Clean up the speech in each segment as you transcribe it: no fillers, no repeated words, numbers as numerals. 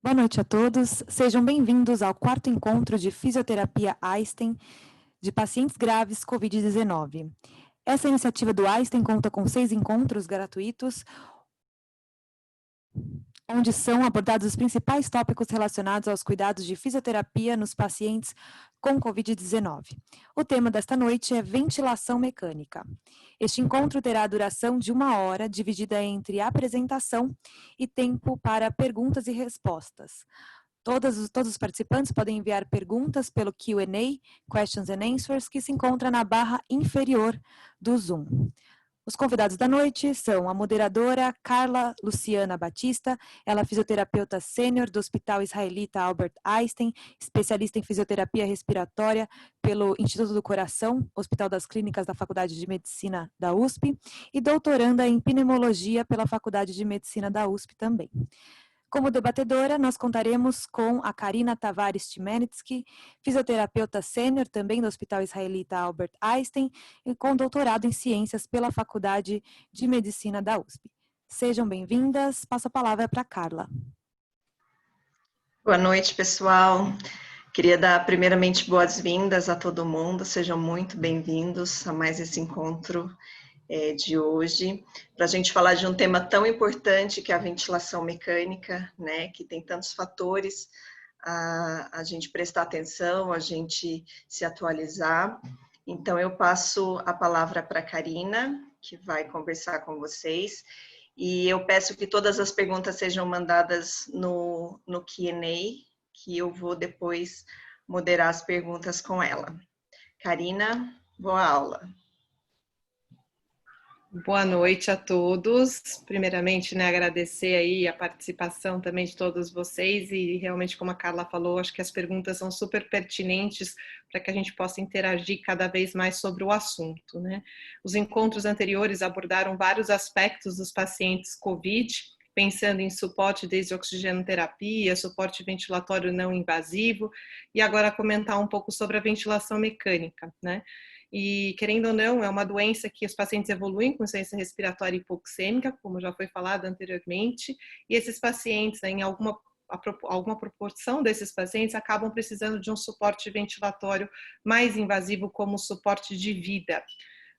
Boa noite a todos. Sejam bem-vindos ao quarto encontro de fisioterapia Einstein de pacientes graves Covid-19. Essa iniciativa do Einstein conta com 6 encontros gratuitos, onde são abordados os principais tópicos relacionados aos cuidados de fisioterapia nos pacientes com Covid-19. O tema desta noite é ventilação mecânica. Este encontro terá a duração de 1 hora, dividida entre apresentação e tempo para perguntas e respostas. Todos os participantes podem enviar perguntas pelo Q&A, Questions and Answers, que se encontra na barra inferior do Zoom. Os convidados da noite são a moderadora Carla Luciana Batista, ela é fisioterapeuta sênior do Hospital Israelita Albert Einstein, especialista em fisioterapia respiratória pelo Instituto do Coração, Hospital das Clínicas da Faculdade de Medicina da USP, e doutoranda em pneumologia pela Faculdade de Medicina da USP também. Como debatedora, nós contaremos com a Karina Tavares Timenitsky, fisioterapeuta sênior também do Hospital Israelita Albert Einstein e com doutorado em ciências pela Faculdade de Medicina da USP. Sejam bem-vindas. Passo a palavra para a Carla. Boa noite, pessoal. Queria dar primeiramente boas-vindas a todo mundo. Sejam muito bem-vindos a mais esse encontro de hoje, para a gente falar de um tema tão importante que é a ventilação mecânica, né, que tem tantos fatores a gente prestar atenção, a gente se atualizar. Então, eu passo a palavra para a Karina, que vai conversar com vocês, e eu peço que todas as perguntas sejam mandadas no Q&A, que eu vou depois moderar as perguntas com ela. Karina, boa aula. Boa noite a todos. Primeiramente, agradecer aí a participação também de todos vocês e realmente, como a Carla falou, acho que as perguntas são super pertinentes para que a gente possa interagir cada vez mais sobre o assunto, né? Os encontros anteriores abordaram vários aspectos dos pacientes COVID, pensando em suporte desde oxigenoterapia, suporte ventilatório não invasivo, e agora comentar um pouco sobre a ventilação mecânica, né? E, querendo ou não, é uma doença que os pacientes evoluem com insuficiência respiratória hipoxêmica, como já foi falado anteriormente, e esses pacientes, em alguma proporção desses pacientes, acabam precisando de um suporte ventilatório mais invasivo como suporte de vida.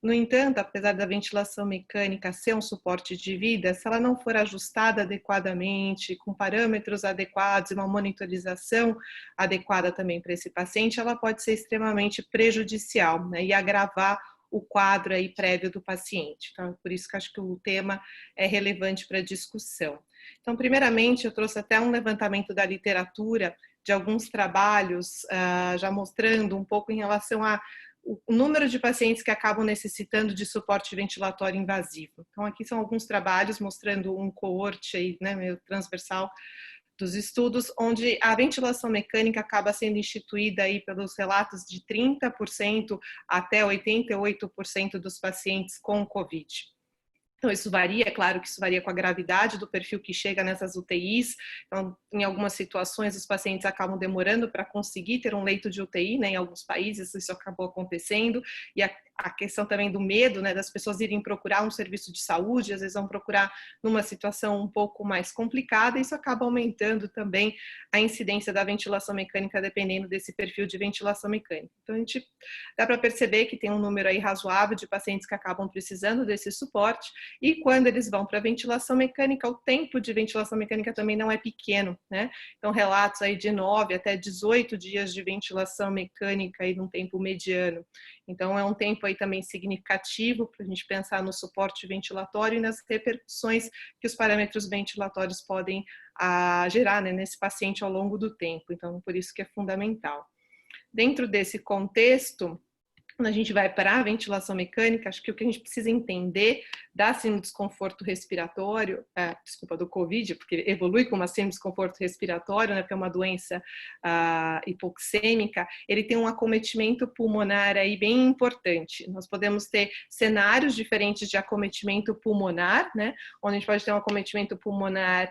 No entanto, apesar da ventilação mecânica ser um suporte de vida, se ela não for ajustada adequadamente, com parâmetros adequados e uma monitorização adequada também para esse paciente, ela pode ser extremamente prejudicial, né, e agravar o quadro aí prévio do paciente. Então, por isso que acho que o tema é relevante para a discussão. Então, primeiramente, eu trouxe até um levantamento da literatura de alguns trabalhos já mostrando um pouco em relação a o número de pacientes que acabam necessitando de suporte ventilatório invasivo. Então, aqui são alguns trabalhos mostrando um coorte aí, né, meio transversal dos estudos, onde a ventilação mecânica acaba sendo instituída aí pelos relatos de 30% até 88% dos pacientes com COVID. Então, isso varia, é claro que isso varia com a gravidade do perfil que chega nessas UTIs. Então, em algumas situações, os pacientes acabam demorando para conseguir ter um leito de UTI, né? Em alguns países isso acabou acontecendo, e a questão também do medo, né, das pessoas irem procurar um serviço de saúde, às vezes vão procurar numa situação um pouco mais complicada, e isso acaba aumentando também a incidência da ventilação mecânica, dependendo desse perfil de ventilação mecânica. Então, a gente dá para perceber que tem um número aí razoável de pacientes que acabam precisando desse suporte, e quando eles vão para a ventilação mecânica, o tempo de ventilação mecânica também não é pequeno, né? Então, relatos aí de 9 até 18 dias de ventilação mecânica aí num tempo mediano. Então, é um tempo aí também significativo para a gente pensar no suporte ventilatório e nas repercussões que os parâmetros ventilatórios podem gerar, né, nesse paciente ao longo do tempo. Então, por isso que é fundamental. Dentro desse contexto, quando a gente vai para a ventilação mecânica, acho que o que a gente precisa entender da síndrome de desconforto respiratório, do COVID, porque evolui com uma síndrome de desconforto respiratório, né, porque é uma doença hipoxêmica, ele tem um acometimento pulmonar aí bem importante. Nós podemos ter cenários diferentes de acometimento pulmonar, né, onde a gente pode ter um acometimento pulmonar,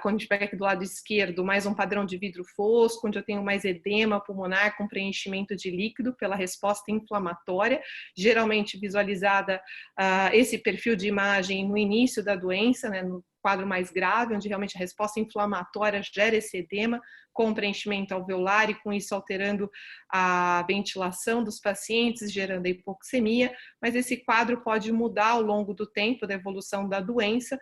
quando a gente pega aqui do lado esquerdo, mais um padrão de vidro fosco, onde eu tenho mais edema pulmonar com preenchimento de líquido pela resposta inflamatória, geralmente visualizada esse perfil de imagem no início da doença, né, no quadro mais grave, onde realmente a resposta inflamatória gera esse edema com preenchimento alveolar e com isso alterando a ventilação dos pacientes, gerando a hipoxemia, mas esse quadro pode mudar ao longo do tempo da evolução da doença,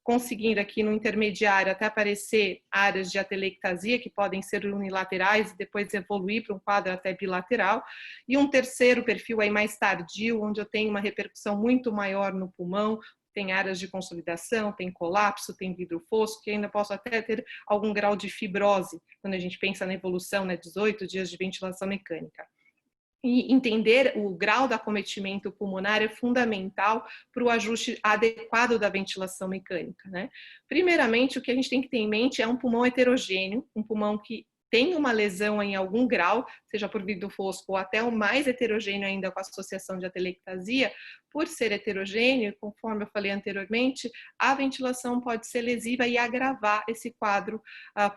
conseguindo aqui no intermediário até aparecer áreas de atelectasia que podem ser unilaterais e depois evoluir para um quadro até bilateral, e um terceiro perfil aí mais tardio, onde eu tenho uma repercussão muito maior no pulmão, tem áreas de consolidação, tem colapso, tem vidro fosco, que ainda posso até ter algum grau de fibrose, quando a gente pensa na evolução, né, 18 dias de ventilação mecânica. E entender o grau de acometimento pulmonar é fundamental para o ajuste adequado da ventilação mecânica, né? Primeiramente, o que a gente tem que ter em mente é um pulmão heterogêneo, um pulmão que tem uma lesão em algum grau, seja por vidro fosco ou até o mais heterogêneo ainda com a associação de atelectasia. Por ser heterogêneo, conforme eu falei anteriormente, a ventilação pode ser lesiva e agravar esse quadro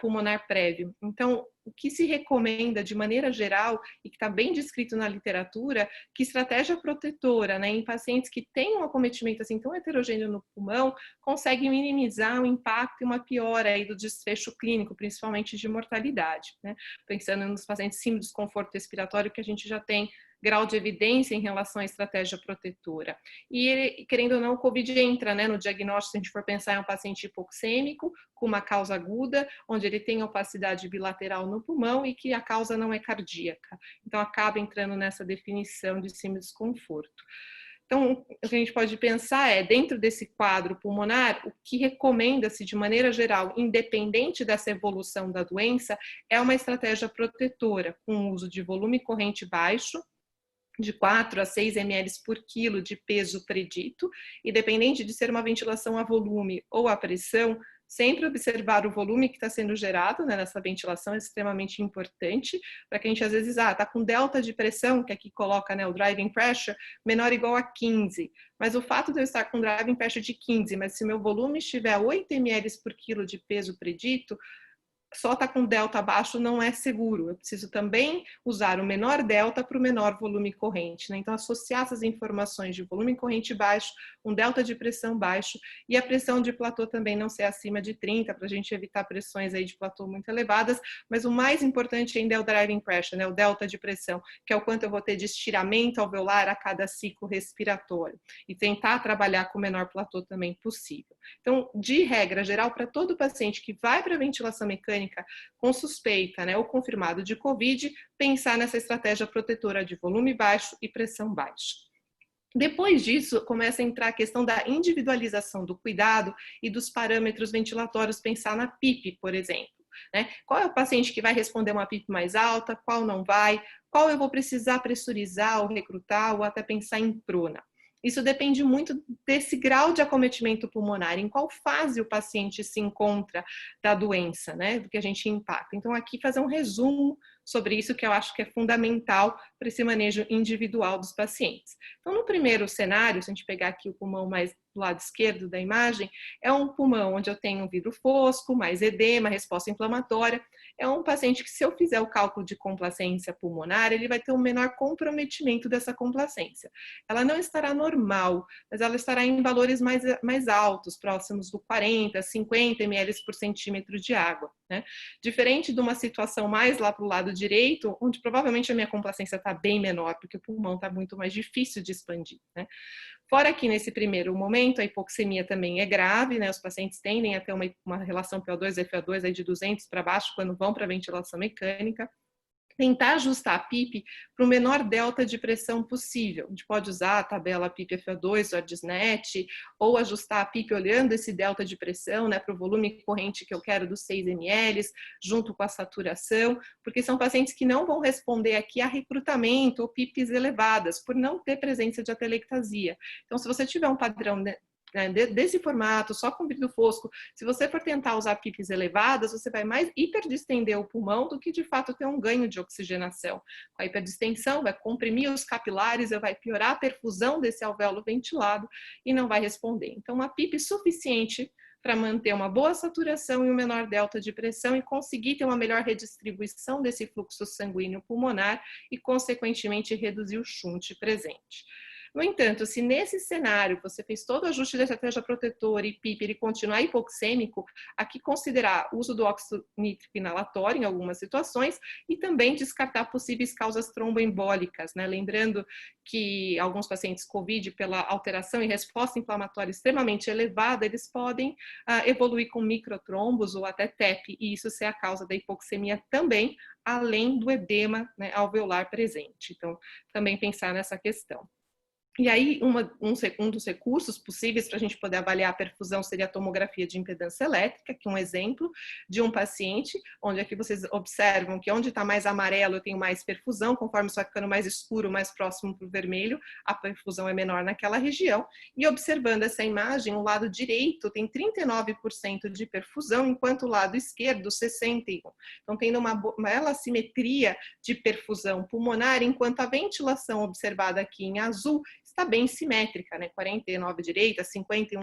pulmonar prévio. Então, o que se recomenda de maneira geral, e que está bem descrito na literatura, que estratégia protetora, né, em pacientes que têm um acometimento assim tão heterogêneo no pulmão, consegue minimizar o impacto e uma piora aí do desfecho clínico, principalmente de mortalidade, né? Pensando nos pacientes sim desconforto respiratório, que a gente já tem grau de evidência em relação à estratégia protetora. E ele, querendo ou não, o COVID entra, né, no diagnóstico, se a gente for pensar em um paciente hipoxêmico, com uma causa aguda, onde ele tem opacidade bilateral no pulmão e que a causa não é cardíaca. Então, acaba entrando nessa definição de desconforto. Então, o que a gente pode pensar é, dentro desse quadro pulmonar, o que recomenda-se de maneira geral, independente dessa evolução da doença, é uma estratégia protetora, com uso de volume corrente baixo, de 4 a 6 ml por quilo de peso predito, e dependente de ser uma ventilação a volume ou a pressão, sempre observar o volume que está sendo gerado, né, nessa ventilação é extremamente importante, para que a gente às vezes, está com delta de pressão, que aqui coloca, né, o driving pressure, menor ou igual a 15, mas o fato de eu estar com driving pressure de 15, mas se meu volume estiver 8 ml por quilo de peso predito, só estar com delta baixo não é seguro. Eu preciso também usar o menor delta para o menor volume corrente, né? Então, associar essas informações de volume corrente baixo, um delta de pressão baixo e a pressão de platô também não ser acima de 30, para a gente evitar pressões aí de platô muito elevadas, mas o mais importante ainda é o driving pressure, né? O delta de pressão, que é o quanto eu vou ter de estiramento alveolar a cada ciclo respiratório, e tentar trabalhar com o menor platô também possível. Então, de regra geral, para todo paciente que vai para a ventilação mecânica com suspeita, né, ou confirmado de COVID, pensar nessa estratégia protetora de volume baixo e pressão baixa. Depois disso, começa a entrar a questão da individualização do cuidado e dos parâmetros ventilatórios, pensar na PIP, por exemplo, né? Qual é o paciente que vai responder uma PIP mais alta, qual não vai, qual eu vou precisar pressurizar ou recrutar, ou até pensar em prona. Isso depende muito desse grau de acometimento pulmonar, em qual fase o paciente se encontra da doença, né, do que a gente impacta. Então, aqui fazer um resumo sobre isso, que eu acho que é fundamental para esse manejo individual dos pacientes. Então, no primeiro cenário, se a gente pegar aqui o pulmão mais do lado esquerdo da imagem, é um pulmão onde eu tenho um vidro fosco, mais edema, resposta inflamatória. É um paciente que, se eu fizer o cálculo de complacência pulmonar, ele vai ter um menor comprometimento dessa complacência. Ela não estará normal, mas ela estará em valores mais altos, próximos do 40, 50 ml por centímetro de água, né? Diferente de uma situação mais lá para o lado direito, onde provavelmente a minha complacência está bem menor, porque o pulmão está muito mais difícil de expandir, né? Fora que nesse primeiro momento a hipoxemia também é grave, né? Os pacientes tendem a ter uma relação PO2 e FO2 aí de 200 para baixo quando vão para a ventilação mecânica. Tentar ajustar a PIP para o menor delta de pressão possível. A gente pode usar a tabela PIP-FO2 ou a DISNET, ou ajustar a PIP olhando esse delta de pressão, né, para o volume corrente que eu quero dos 6 ml, junto com a saturação, porque são pacientes que não vão responder aqui a recrutamento ou PIPs elevadas, por não ter presença de atelectasia. Então, se você tiver um padrão, né, desse formato, só com vidro fosco, se você for tentar usar PIPs elevadas, você vai mais hiperdistender o pulmão do que de fato ter um ganho de oxigenação. Com a hiperdistensão, vai comprimir os capilares, vai piorar a perfusão desse alvéolo ventilado e não vai responder. Então, uma PIP suficiente para manter uma boa saturação e um menor delta de pressão e conseguir ter uma melhor redistribuição desse fluxo sanguíneo pulmonar e, consequentemente, reduzir o shunt presente. No entanto, se nesse cenário você fez todo o ajuste da estratégia protetora e PIP ele continuar hipoxêmico, aqui considerar o uso do óxido nítrico inalatório em algumas situações e também descartar possíveis causas tromboembólicas, né? Lembrando que alguns pacientes COVID, pela alteração e resposta inflamatória extremamente elevada, eles podem evoluir com microtrombos ou até TEP, e isso ser a causa da hipoxemia também, além do edema, né, alveolar presente. Então, também pensar nessa questão. E aí, um dos recursos possíveis para a gente poder avaliar a perfusão seria a tomografia de impedância elétrica, que é um exemplo de um paciente, onde aqui vocês observam que onde está mais amarelo eu tenho mais perfusão, conforme isso vai ficando mais escuro, mais próximo para o vermelho, a perfusão é menor naquela região. E observando essa imagem, o lado direito tem 39% de perfusão, enquanto o lado esquerdo, 61%. Então, tendo uma bela assimetria de perfusão pulmonar, enquanto a ventilação observada aqui em azul está bem simétrica, né? 49 à direita, 51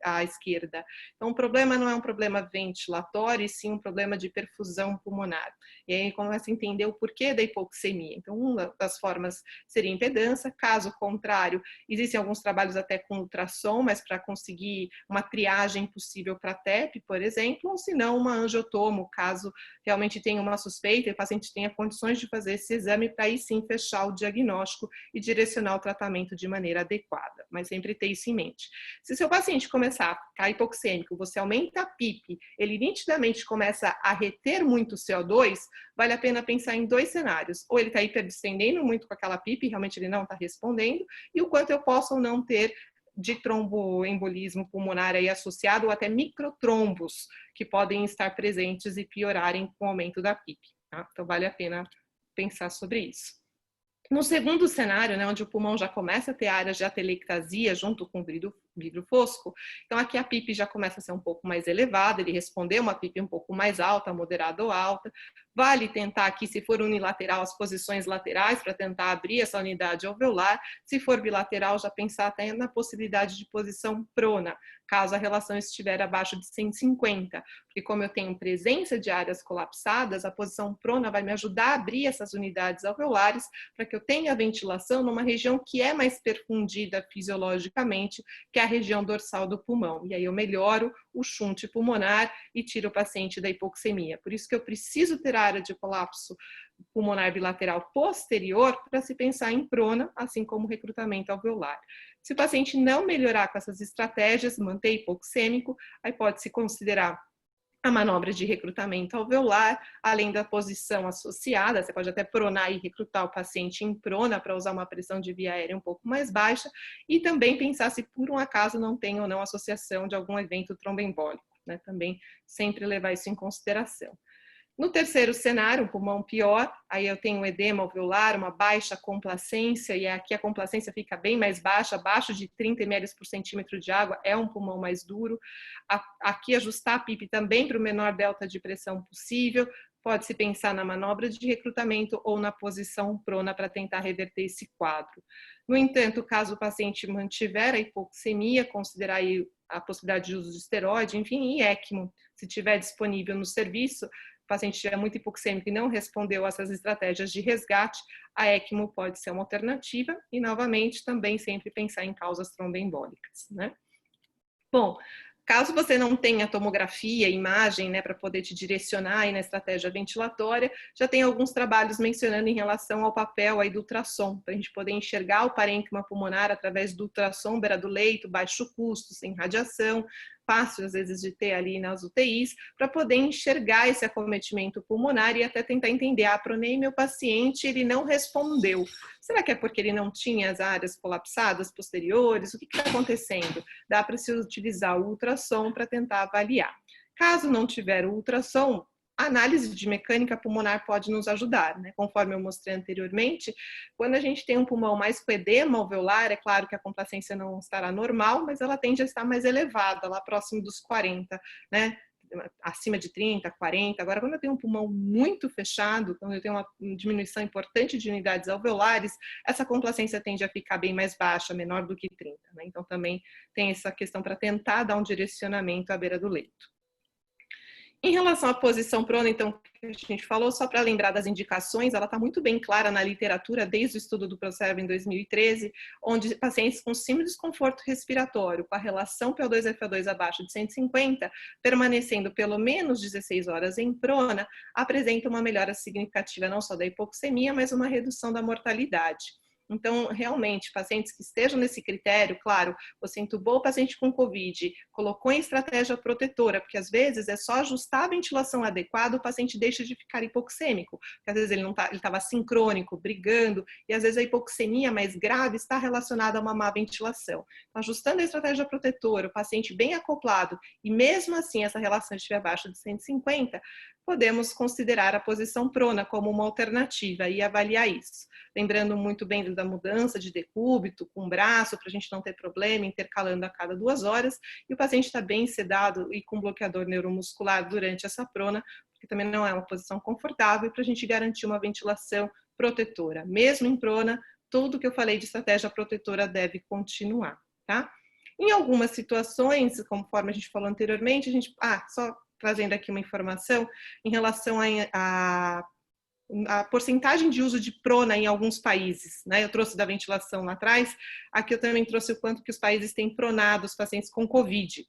à esquerda. Então, o problema não é um problema ventilatório, e sim um problema de perfusão pulmonar. E aí começa a entender o porquê da hipoxemia. Então, uma das formas seria impedância, caso contrário, existem alguns trabalhos até com ultrassom, mas para conseguir uma triagem possível para TEP, por exemplo, ou se não, uma angiotomo, caso realmente tenha uma suspeita e o paciente tenha condições de fazer esse exame, para aí sim fechar o diagnóstico e direcionar o tratamento de maneira adequada, mas sempre ter isso em mente. Se seu paciente começar a ficar hipoxêmico, você aumenta a PIP, ele nitidamente começa a reter muito CO2, vale a pena pensar em dois cenários. Ou ele está hiperdistendendo muito com aquela PIP, realmente ele não está respondendo, e o quanto eu posso ou não ter de tromboembolismo pulmonar aí associado, ou até microtrombos, que podem estar presentes e piorarem com o aumento da PIP. Tá? Então vale a pena pensar sobre isso. No segundo cenário, né, onde o pulmão já começa a ter áreas de atelectasia junto com vidro fosco, então aqui a PIP já começa a ser um pouco mais elevada, ele respondeu uma PIP um pouco mais alta, moderada ou alta. Vale tentar aqui, se for unilateral, as posições laterais para tentar abrir essa unidade alveolar. Se for bilateral, já pensar até na possibilidade de posição prona, caso a relação estiver abaixo de 150, porque como eu tenho presença de áreas colapsadas, a posição prona vai me ajudar a abrir essas unidades alveolares para que eu tenha ventilação numa região que é mais perfundida fisiologicamente, que é a região dorsal do pulmão. E aí eu melhoro o shunt pulmonar e tiro o paciente da hipoxemia. Por isso que eu preciso ter área de colapso pulmonar bilateral posterior para se pensar em prona, assim como recrutamento alveolar. Se o paciente não melhorar com essas estratégias, manter hipoxêmico, aí pode-se considerar a manobra de recrutamento alveolar, além da posição associada, você pode até pronar e recrutar o paciente em prona para usar uma pressão de via aérea um pouco mais baixa, e também pensar se por um acaso não tem ou não associação de algum evento tromboembólico, né? Também sempre levar isso em consideração. No terceiro cenário, um pulmão pior, aí eu tenho um edema alveolar, uma baixa complacência, e aqui a complacência fica bem mais baixa, abaixo de 30 ml por centímetro de água, é um pulmão mais duro. Aqui ajustar a PIP também para o menor delta de pressão possível, pode-se pensar na manobra de recrutamento ou na posição prona para tentar reverter esse quadro. No entanto, caso o paciente mantiver a hipoxemia, considerar aí a possibilidade de uso de esteroide, enfim, e ECMO, se tiver disponível no serviço, o paciente estiver muito hipoxêmico e não respondeu a essas estratégias de resgate, a ECMO pode ser uma alternativa e, novamente, também sempre pensar em causas tromboembólicas, né? Bom, caso você não tenha tomografia, imagem, né, para poder te direcionar aí na estratégia ventilatória, já tem alguns trabalhos mencionando em relação ao papel aí do ultrassom, para a gente poder enxergar o parênquima pulmonar através do ultrassom beira do leito, baixo custo, sem radiação, fácil às vezes de ter ali nas UTIs, para poder enxergar esse acometimento pulmonar e até tentar entender, pronei meu paciente, ele não respondeu. Será que é porque ele não tinha as áreas colapsadas posteriores? O que está acontecendo? Dá para se utilizar o ultrassom para tentar avaliar. Caso não tiver o ultrassom, a análise de mecânica pulmonar pode nos ajudar, né? Conforme eu mostrei anteriormente, quando a gente tem um pulmão mais com edema alveolar, é claro que a complacência não estará normal, mas ela tende a estar mais elevada, lá próximo dos 40, né? acima de 30, 40. Agora, quando eu tenho um pulmão muito fechado, quando eu tenho uma diminuição importante de unidades alveolares, essa complacência tende a ficar bem mais baixa, menor do que 30. Né? Então, também tem essa questão para tentar dar um direcionamento à beira do leito. Em relação à posição prona, então, que a gente falou, só para lembrar das indicações, ela está muito bem clara na literatura, desde o estudo do ProServe em 2013, onde pacientes com síndrome de desconforto respiratório, com a relação PO2-FO2 abaixo de 150, permanecendo pelo menos 16 horas em prona, apresentam uma melhora significativa não só da hipoxemia, mas uma redução da mortalidade. Então, realmente, pacientes que estejam nesse critério, claro, você entubou o paciente com Covid, colocou em estratégia protetora, porque às vezes é só ajustar a ventilação adequada, o paciente deixa de ficar hipoxêmico, porque às vezes ele estava sincrônico, brigando, e às vezes a hipoxemia mais grave está relacionada a uma má ventilação. Então, ajustando a estratégia protetora, o paciente bem acoplado, e mesmo assim essa relação estiver abaixo de 150, podemos considerar a posição prona como uma alternativa e avaliar isso. Lembrando muito bem da mudança de decúbito com o braço, para a gente não ter problema, intercalando a cada 2 horas, e o paciente está bem sedado e com bloqueador neuromuscular durante essa prona, porque também não é uma posição confortável, para a gente garantir uma ventilação protetora. Mesmo em prona, tudo que eu falei de estratégia protetora deve continuar, tá? Em algumas situações, conforme a gente falou anteriormente, a gente... só trazendo aqui uma informação em relação a porcentagem de uso de prona em alguns países, né? Eu trouxe da ventilação lá atrás, aqui eu também trouxe o quanto que os países têm pronado os pacientes com Covid.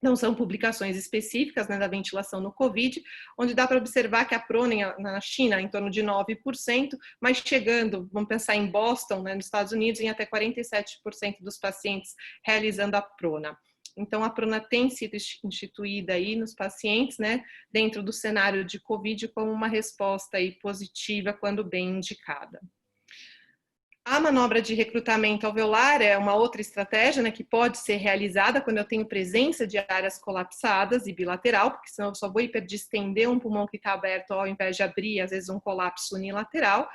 Não são publicações específicas, né, da ventilação no Covid, onde dá para observar que a prona na China em torno de 9%, mas chegando, vamos pensar em Boston, né, nos Estados Unidos, em até 47% dos pacientes realizando a prona. Então, a prona tem sido instituída aí nos pacientes, né, dentro do cenário de Covid, como uma resposta aí positiva quando bem indicada. A manobra de recrutamento alveolar é uma outra estratégia, né, que pode ser realizada quando eu tenho presença de áreas colapsadas e bilateral, porque senão eu só vou hiperdistender um pulmão que está aberto ao invés de abrir, às vezes, um colapso unilateral.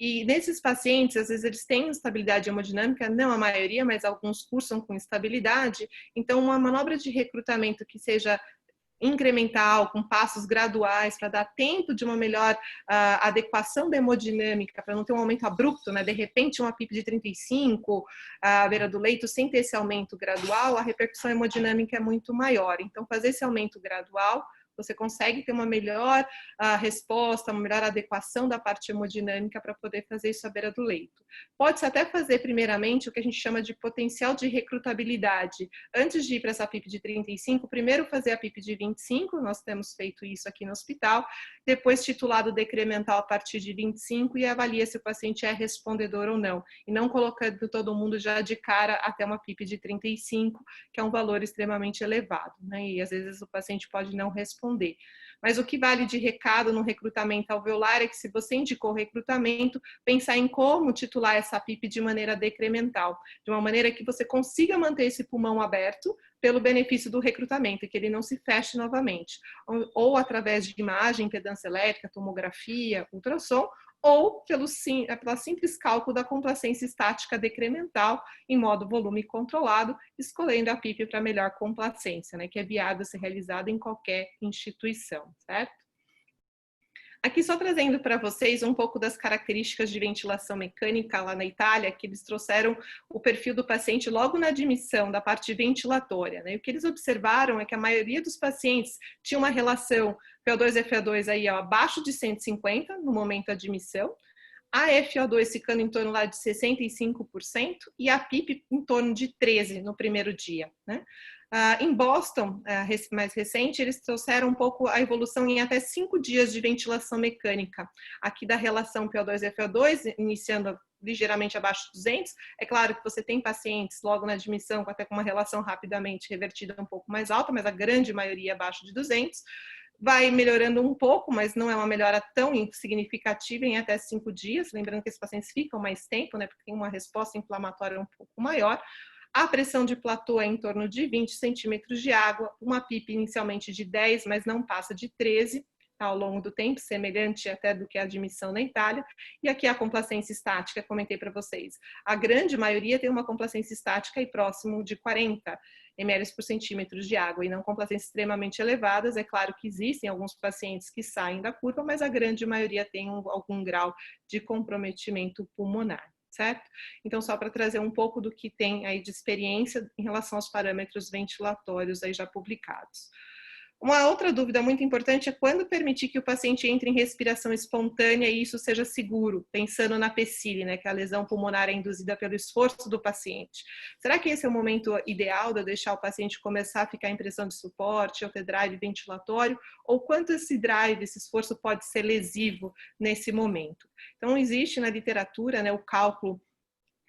E nesses pacientes, às vezes eles têm instabilidade hemodinâmica, não a maioria, mas alguns cursam com instabilidade. Então, uma manobra de recrutamento que seja incremental, com passos graduais, para dar tempo de uma melhor adequação da hemodinâmica, para não ter um aumento abrupto, né? De repente uma PIP de 35 à beira do leito, sem ter esse aumento gradual, a repercussão hemodinâmica é muito maior. Então, fazer esse aumento gradual, você consegue ter uma melhor resposta, uma melhor adequação da parte hemodinâmica para poder fazer isso à beira do leito. Pode-se até fazer, primeiramente, o que a gente chama de potencial de recrutabilidade. Antes de ir para essa PIP de 35, primeiro fazer a PIP de 25, nós temos feito isso aqui no hospital, depois titulado decremental a partir de 25 e avalia se o paciente é respondedor ou não. E não colocando todo mundo já de cara até uma PIP de 35, que é um valor extremamente elevado, né? E às vezes o paciente pode não responder. Mas o que vale de recado no recrutamento alveolar é que se você indicou recrutamento, pensar em como titular essa PIP de maneira decremental, de uma maneira que você consiga manter esse pulmão aberto pelo benefício do recrutamento e que ele não se feche novamente, ou através de imagem, impedância elétrica, tomografia, ultrassom, ou pelo simples cálculo da complacência estática decremental em modo volume controlado, escolhendo a PIP para melhor complacência, né, que é viável ser realizada em qualquer instituição, certo? Aqui só trazendo para vocês um pouco das características de ventilação mecânica lá na Itália, que eles trouxeram o perfil do paciente logo na admissão da parte ventilatória, né? E o que eles observaram é que a maioria dos pacientes tinha uma relação PO2-FO2 aí abaixo de 150 no momento da admissão, a FO2 ficando em torno lá de 65% e a PIP em torno de 13% no primeiro dia, né? Em Boston, mais recente, eles trouxeram um pouco a evolução em até 5 dias de ventilação mecânica, aqui da relação PO2-FO2, iniciando ligeiramente abaixo de 200. É claro que você tem pacientes logo na admissão, até com uma relação rapidamente revertida um pouco mais alta, mas a grande maioria abaixo de 200. Vai melhorando um pouco, mas não é uma melhora tão significativa em até 5 dias, lembrando que esses pacientes ficam mais tempo, né, porque tem uma resposta inflamatória um pouco maior. A pressão de platô é em torno de 20 centímetros de água, uma PIP inicialmente de 10, mas não passa de 13 ao longo do tempo, semelhante até do que a admissão na Itália. E aqui a complacência estática, comentei para vocês. A grande maioria tem uma complacência estática aí próximo de 40. ml por centímetro de água e não com placências extremamente elevadas. É claro que existem alguns pacientes que saem da curva, mas a grande maioria tem algum grau de comprometimento pulmonar, certo? Então, só para trazer um pouco do que tem aí de experiência em relação aos parâmetros ventilatórios aí já publicados. Uma outra dúvida muito importante é quando permitir que o paciente entre em respiração espontânea e isso seja seguro, pensando na PCILI, né, que é a lesão pulmonar é induzida pelo esforço do paciente. Será que esse é o momento ideal de eu deixar o paciente começar a ficar em pressão de suporte ou ter drive ventilatório? Ou quanto esse drive, esse esforço pode ser lesivo nesse momento? Então, existe na literatura, né, o cálculo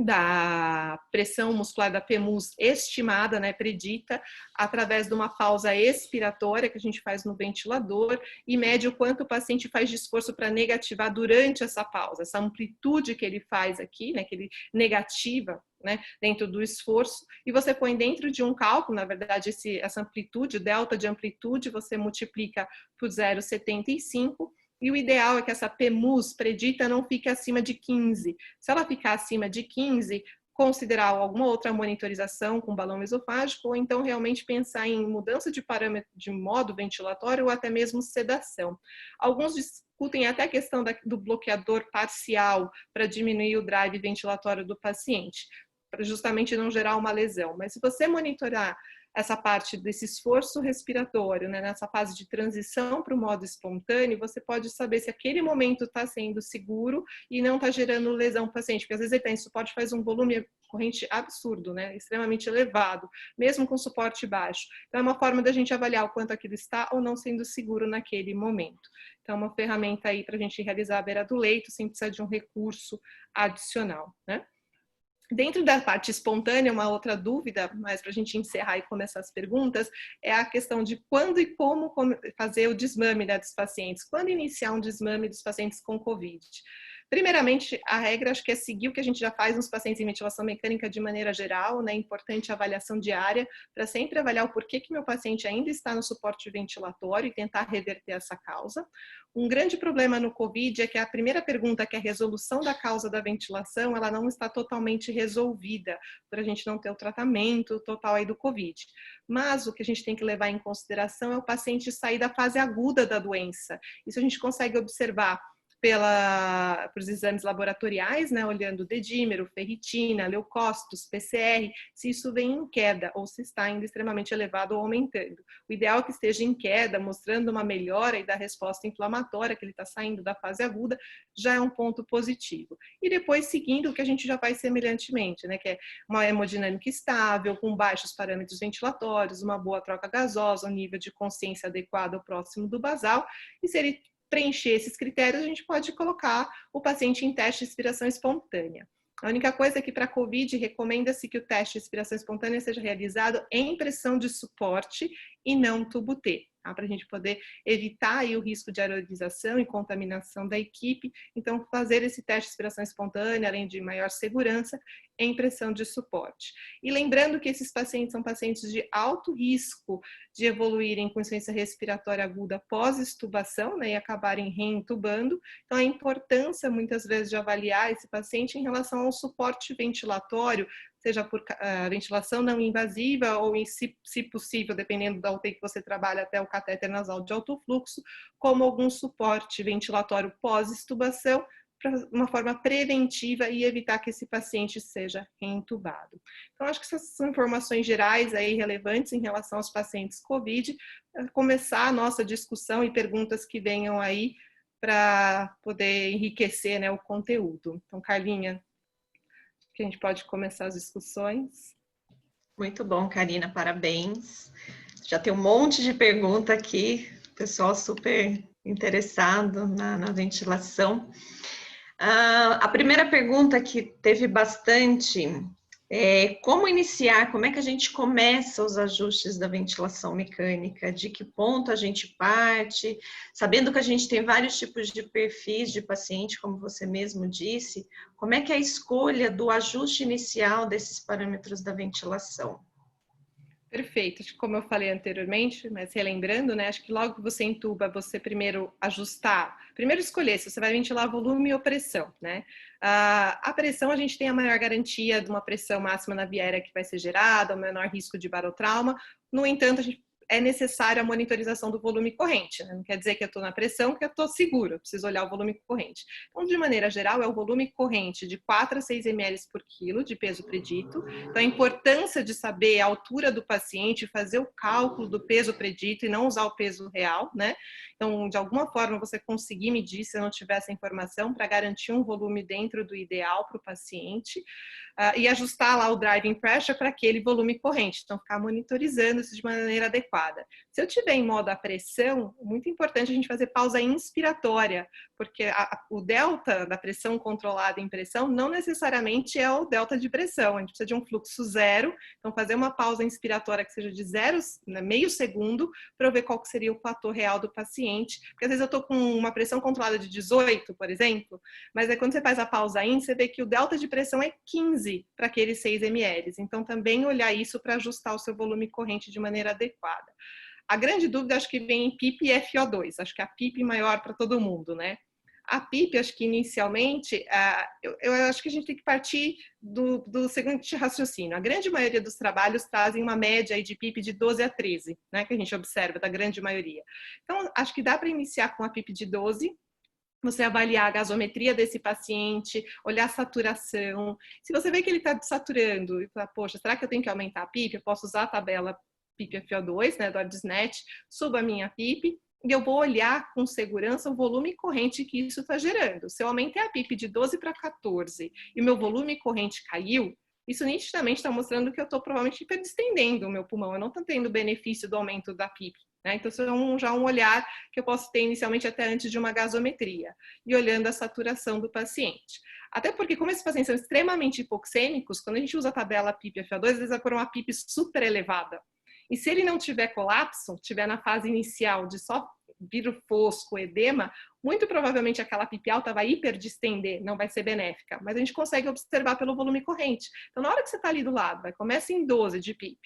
da pressão muscular da PEMUS estimada, né, predita, através de uma pausa expiratória que a gente faz no ventilador e mede o quanto o paciente faz de esforço para negativar durante essa pausa, essa amplitude que ele faz aqui, né, que ele negativa, né, dentro do esforço, e você põe dentro de um cálculo, na verdade, essa amplitude, delta de amplitude, você multiplica por 0,75, e o ideal é que essa PEMUS predita não fique acima de 15. Se ela ficar acima de 15, considerar alguma outra monitorização com balão esofágico, ou então realmente pensar em mudança de parâmetro de modo ventilatório ou até mesmo sedação. Alguns discutem até a questão do bloqueador parcial para diminuir o drive ventilatório do paciente, para justamente não gerar uma lesão. Mas se você monitorar essa parte desse esforço respiratório, né, nessa fase de transição para o modo espontâneo, você pode saber se aquele momento está sendo seguro e não está gerando lesão para o paciente, porque às vezes ele está em suporte, faz um volume corrente absurdo, né, extremamente elevado, mesmo com suporte baixo. Então é uma forma da gente avaliar o quanto aquilo está ou não sendo seguro naquele momento. Então é uma ferramenta aí para a gente realizar à beira do leito, sem precisar de um recurso adicional, né? Dentro da parte espontânea, uma outra dúvida, mas para a gente encerrar e começar as perguntas, é a questão de quando e como fazer o desmame, né, dos pacientes. Quando iniciar um desmame dos pacientes com COVID? Primeiramente, a regra acho que é seguir o que a gente já faz nos pacientes em ventilação mecânica de maneira geral, né? É importante a avaliação diária para sempre avaliar o porquê que meu paciente ainda está no suporte ventilatório e tentar reverter essa causa. Um grande problema no COVID é que a primeira pergunta, que é a resolução da causa da ventilação, ela não está totalmente resolvida, por a gente não ter o tratamento total aí do COVID. Mas o que a gente tem que levar em consideração é o paciente sair da fase aguda da doença. Isso a gente consegue observar pelos exames laboratoriais, né, olhando dedímero, ferritina, leucócitos, PCR, se isso vem em queda ou se está ainda extremamente elevado ou aumentando. O ideal é que esteja em queda, mostrando uma melhora da resposta inflamatória, que ele está saindo da fase aguda, já é um ponto positivo. E depois seguindo o que a gente já faz semelhantemente, né, que é uma hemodinâmica estável, com baixos parâmetros ventilatórios, uma boa troca gasosa, um nível de consciência adequado ao próximo do basal, e se ele preencher esses critérios, a gente pode colocar o paciente em teste de expiração espontânea. A única coisa é que para a COVID recomenda-se que o teste de expiração espontânea seja realizado em pressão de suporte e não tubo T, tá? Para a gente poder evitar aí o risco de aerolização e contaminação da equipe. Então, fazer esse teste de expiração espontânea, além de maior segurança, em pressão de suporte. E lembrando que esses pacientes são pacientes de alto risco de evoluírem com insuficiência respiratória aguda pós-extubação, né, e acabarem reintubando. Então, a importância, muitas vezes, de avaliar esse paciente em relação ao suporte ventilatório, seja por ventilação não invasiva ou, se possível, dependendo da UTI que você trabalha, até o catéter nasal de alto fluxo, como algum suporte ventilatório pós-extubação, para uma forma preventiva e evitar que esse paciente seja reintubado. Então, acho que essas são informações gerais aí relevantes em relação aos pacientes COVID. Começar a nossa discussão e perguntas que venham aí para poder enriquecer, né, o conteúdo. Então, Carlinha, que a gente pode começar as discussões. Muito bom, Karina, parabéns. Já tem um monte de pergunta aqui, pessoal super interessado na ventilação. A primeira pergunta que teve bastante é como iniciar, como é que a gente começa os ajustes da ventilação mecânica, de que ponto a gente parte, sabendo que a gente tem vários tipos de perfis de paciente, como você mesmo disse, como é que é a escolha do ajuste inicial desses parâmetros da ventilação? Perfeito. Acho que como eu falei anteriormente, mas relembrando, né? Acho que logo que você entuba, você primeiro escolher se você vai ventilar volume ou pressão, né? A pressão, a gente tem a maior garantia de uma pressão máxima na via aérea que vai ser gerada, o menor risco de barotrauma. No entanto, é necessária a monitorização do volume corrente, né? Não quer dizer que eu estou na pressão, que eu estou seguro, eu preciso olhar o volume corrente. Então, de maneira geral, é o volume corrente de 4 a 6 ml por quilo de peso predito. Então, a importância de saber a altura do paciente, fazer o cálculo do peso predito e não usar o peso real, né? Então, de alguma forma, você conseguir medir, se não tiver essa informação, para garantir um volume dentro do ideal para o paciente. E ajustar lá o driving pressure para aquele volume corrente. Então, ficar monitorizando isso de maneira adequada. Se eu tiver em modo a pressão, muito importante a gente fazer pausa inspiratória, porque o delta da pressão controlada em pressão não necessariamente é o delta de pressão. A gente precisa de um fluxo zero. Então, fazer uma pausa inspiratória que seja de meio segundo, para eu ver qual que seria o platô real do paciente. Porque às vezes eu estou com uma pressão controlada de 18, por exemplo, mas aí quando você faz a pausa in, você vê que o delta de pressão é 15 para aqueles 6 ml. Então, também olhar isso para ajustar o seu volume corrente de maneira adequada. A grande dúvida, acho que vem em PIP e FO2. Acho que a PIP maior para todo mundo, né? A PIP, acho que inicialmente, eu acho que a gente tem que partir do seguinte raciocínio. A grande maioria dos trabalhos trazem uma média aí de PIP de 12 a 13, né? Que a gente observa, da grande maioria. Então, acho que dá para iniciar com a PIP de 12, você avaliar a gasometria desse paciente, olhar a saturação. Se você vê que ele está desaturando e fala, poxa, será que eu tenho que aumentar a PIP? Eu posso usar a tabela PIP-FO2, né, do ArdSNet, subo a minha PIP e eu vou olhar com segurança o volume corrente que isso está gerando. Se eu aumentei a PIP de 12 para 14 e o meu volume corrente caiu, isso nitidamente está mostrando que eu estou provavelmente hiperdistendendo o meu pulmão. Eu não estou tendo benefício do aumento da PIP. Né? Então, isso é já um olhar que eu posso ter inicialmente até antes de uma gasometria. E olhando a saturação do paciente. Até porque, como esses pacientes são extremamente hipoxêmicos, quando a gente usa a tabela PIP-FO2, às vezes vai por uma PIP super elevada. E se ele não tiver colapso, tiver na fase inicial de só vidro fosco, edema, muito provavelmente aquela PIP alta vai hiperdistender, não vai ser benéfica. Mas a gente consegue observar pelo volume corrente. Então, na hora que você está ali do lado, começa em 12 de PIP.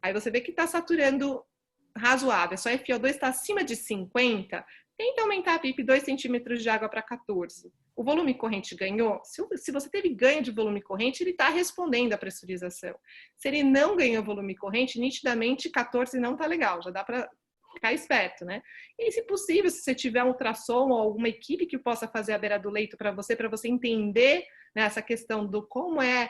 Aí você vê que está saturando razoável, só FO2 está acima de 50, tenta aumentar a PIP 2 centímetros de água para 14. O volume corrente ganhou? Se você teve ganho de volume corrente, ele está respondendo à pressurização. Se ele não ganhou volume corrente, nitidamente 14 não está legal, já dá para ficar esperto, né? E se possível, se você tiver um ultrassom ou alguma equipe que possa fazer a beira do leito para você entender, né, essa questão do como é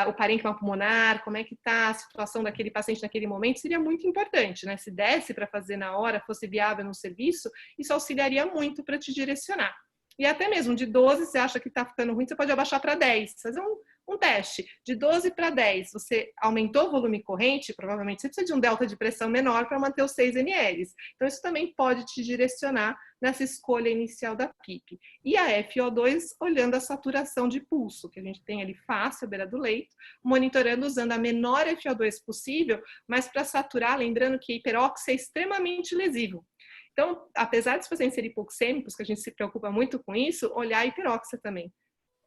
o parênquima pulmonar, como é que está a situação daquele paciente naquele momento, seria muito importante, né? Se desse para fazer na hora, fosse viável no serviço, isso auxiliaria muito para te direcionar. E até mesmo de 12, você acha que está ficando ruim, você pode abaixar para 10, fazer um teste. De 12 para 10, você aumentou o volume corrente, provavelmente você precisa de um delta de pressão menor para manter os 6 ml. Então, isso também pode te direcionar nessa escolha inicial da PIP. E a FO2, olhando a saturação de pulso, que a gente tem ali fácil, à beira do leito, monitorando usando a menor FO2 possível, mas para saturar, lembrando que a hiperóxia é extremamente lesivo. Então, apesar dos pacientes serem hipoxêmicos, que a gente se preocupa muito com isso, olhar a hiperóxia também.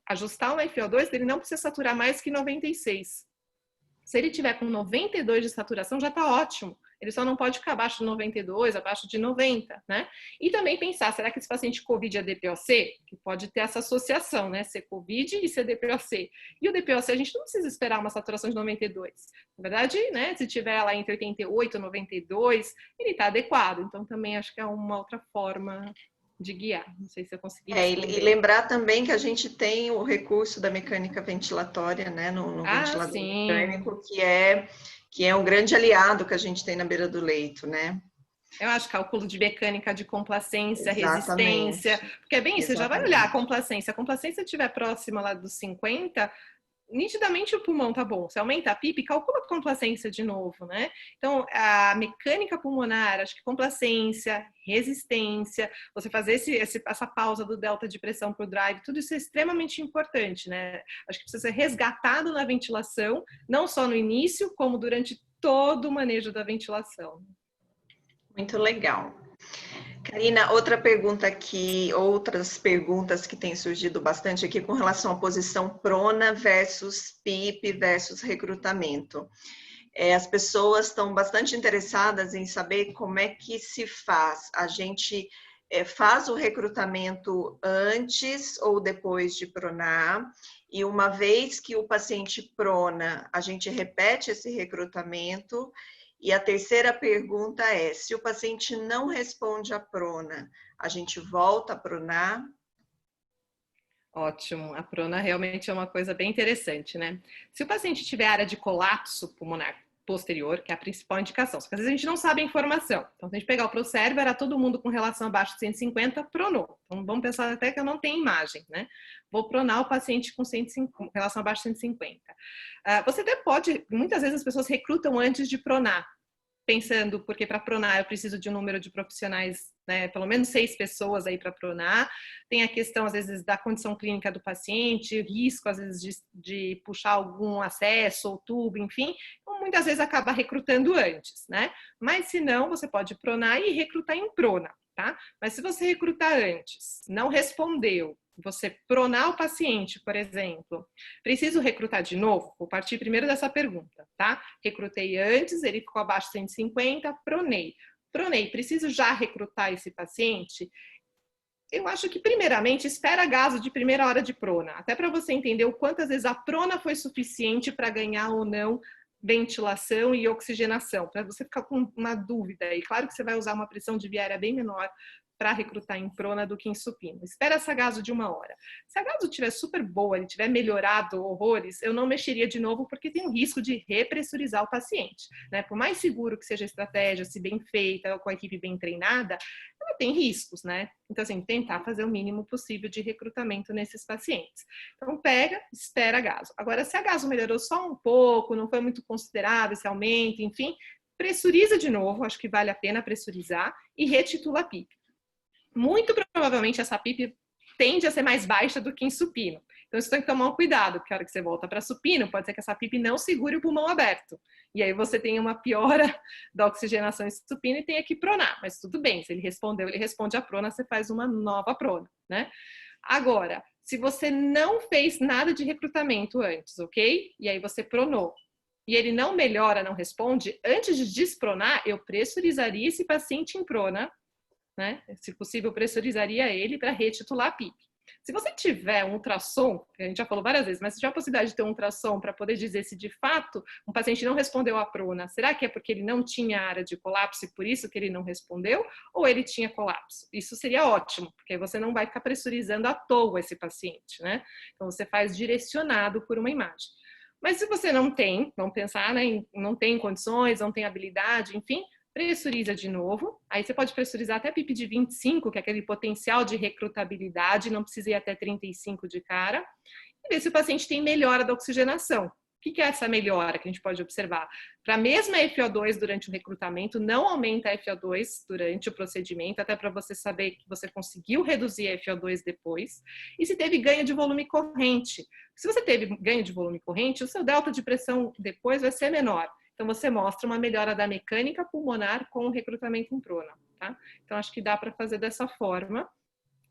Ajustar o FO2, ele não precisa saturar mais que 96. Se ele tiver com 92 de saturação, já está ótimo. Ele só não pode ficar abaixo de 92, abaixo de 90, né? E também pensar, será que esse paciente COVID é DPOC? Que pode ter essa associação, né? Ser COVID e ser DPOC. E o DPOC, a gente não precisa esperar uma saturação de 92. Na verdade, né? Se tiver lá entre 88 e 92, ele está adequado. Então, também acho que é uma outra forma de guiar. Não sei se eu consegui responder. E lembrar também que a gente tem o recurso da mecânica ventilatória, né? No ventilador mecânico, que é um grande aliado que a gente tem na beira do leito, né? Eu acho cálculo de mecânica de complacência, Exatamente. resistência, porque é bem isso, você já vai olhar a complacência. A complacência estiver próxima lá dos 50, nitidamente o pulmão tá bom. Você aumenta a PIP, calcula a complacência de novo, né? Então, a mecânica pulmonar, acho que complacência, resistência, você fazer essa pausa do delta de pressão para o drive, tudo isso é extremamente importante, né? Acho que precisa ser resgatado na ventilação, não só no início, como durante todo o manejo da ventilação. Muito legal. Karina, outras perguntas que têm surgido bastante aqui com relação à posição prona versus PIP versus recrutamento. as pessoas estão bastante interessadas em saber como é que se faz. A gente faz o recrutamento antes ou depois de pronar, e uma vez que o paciente prona, a gente repete esse recrutamento. E a terceira pergunta é, se o paciente não responde à prona, a gente volta a pronar? Ótimo, a prona realmente é uma coisa bem interessante, né? Se o paciente tiver área de colapso pulmonar posterior, que é a principal indicação, só que às vezes a gente não sabe a informação. Então, se a gente pegar o Procervo, era todo mundo com relação abaixo de 150, pronou. Então, vamos pensar até que eu não tenho imagem, né? Vou pronar o paciente com relação abaixo de 150. Você até pode, muitas vezes as pessoas recrutam antes de pronar, pensando, porque para pronar eu preciso de um número de profissionais, né, pelo menos 6 pessoas aí para pronar. Tem a questão, às vezes, da condição clínica do paciente, risco, às vezes, de puxar algum acesso ou tubo, enfim. Então, muitas vezes acaba recrutando antes, né? Mas, se não, você pode pronar e recrutar em prona, tá? Mas se você recrutar antes, não respondeu, você pronar o paciente, por exemplo, preciso recrutar de novo? Vou partir primeiro dessa pergunta, tá? Recrutei antes, ele ficou abaixo de 150, pronei. Pronei, preciso já recrutar esse paciente? Eu acho que, primeiramente, espera gaso de primeira hora de prona, até para você entender o quantas vezes a prona foi suficiente para ganhar ou não ventilação e oxigenação, para você ficar com uma dúvida aí. Claro que você vai usar uma pressão de via aérea bem menor para recrutar em prona do que em supino. Espera essa gaso de 1 hora. Se a gaso estiver super boa, ele tiver melhorado horrores, eu não mexeria de novo porque tem o risco de repressurizar o paciente, né? Por mais seguro que seja a estratégia, se bem feita, ou com a equipe bem treinada, ela tem riscos, né? Então, assim, tentar fazer o mínimo possível de recrutamento nesses pacientes. Então, pega, espera a gaso. Agora, se a gaso melhorou só um pouco, não foi muito considerável esse aumento, enfim, pressuriza de novo, acho que vale a pena pressurizar, e retitula a PIP. Muito provavelmente essa PIP tende a ser mais baixa do que em supino. Então, isso tem que tomar um cuidado, porque a hora que você volta para supino, pode ser que essa PIP não segure o pulmão aberto. E aí você tem uma piora da oxigenação em supino e tem que pronar. Mas tudo bem, se ele respondeu, ele responde a prona, você faz uma nova prona, né? Agora, se você não fez nada de recrutamento antes, ok? E aí você pronou. E ele não melhora, não responde, antes de despronar, eu pressurizaria esse paciente em prona, né? Se possível, pressurizaria ele para retitular a PIP. Se você tiver um ultrassom, que a gente já falou várias vezes, mas se tiver a possibilidade de ter um ultrassom para poder dizer se de fato um paciente não respondeu à prona, será que é porque ele não tinha área de colapso e por isso que ele não respondeu? Ou ele tinha colapso? Isso seria ótimo, porque você não vai ficar pressurizando à toa esse paciente, né? Então você faz direcionado por uma imagem. Mas se você não tem, vamos pensar, né, não tem condições, não tem habilidade, enfim, pressuriza de novo. Aí você pode pressurizar até PIP de 25, que é aquele potencial de recrutabilidade, não precisa ir até 35 de cara, e ver se o paciente tem melhora da oxigenação. O que é essa melhora que a gente pode observar? Para a mesma FO2 durante o recrutamento, não aumenta a FO2 durante o procedimento, até para você saber que você conseguiu reduzir a FO2 depois, e se teve ganho de volume corrente. Se você teve ganho de volume corrente, o seu delta de pressão depois vai ser menor. Então, você mostra uma melhora da mecânica pulmonar com o recrutamento em prona, tá? Então, acho que dá para fazer dessa forma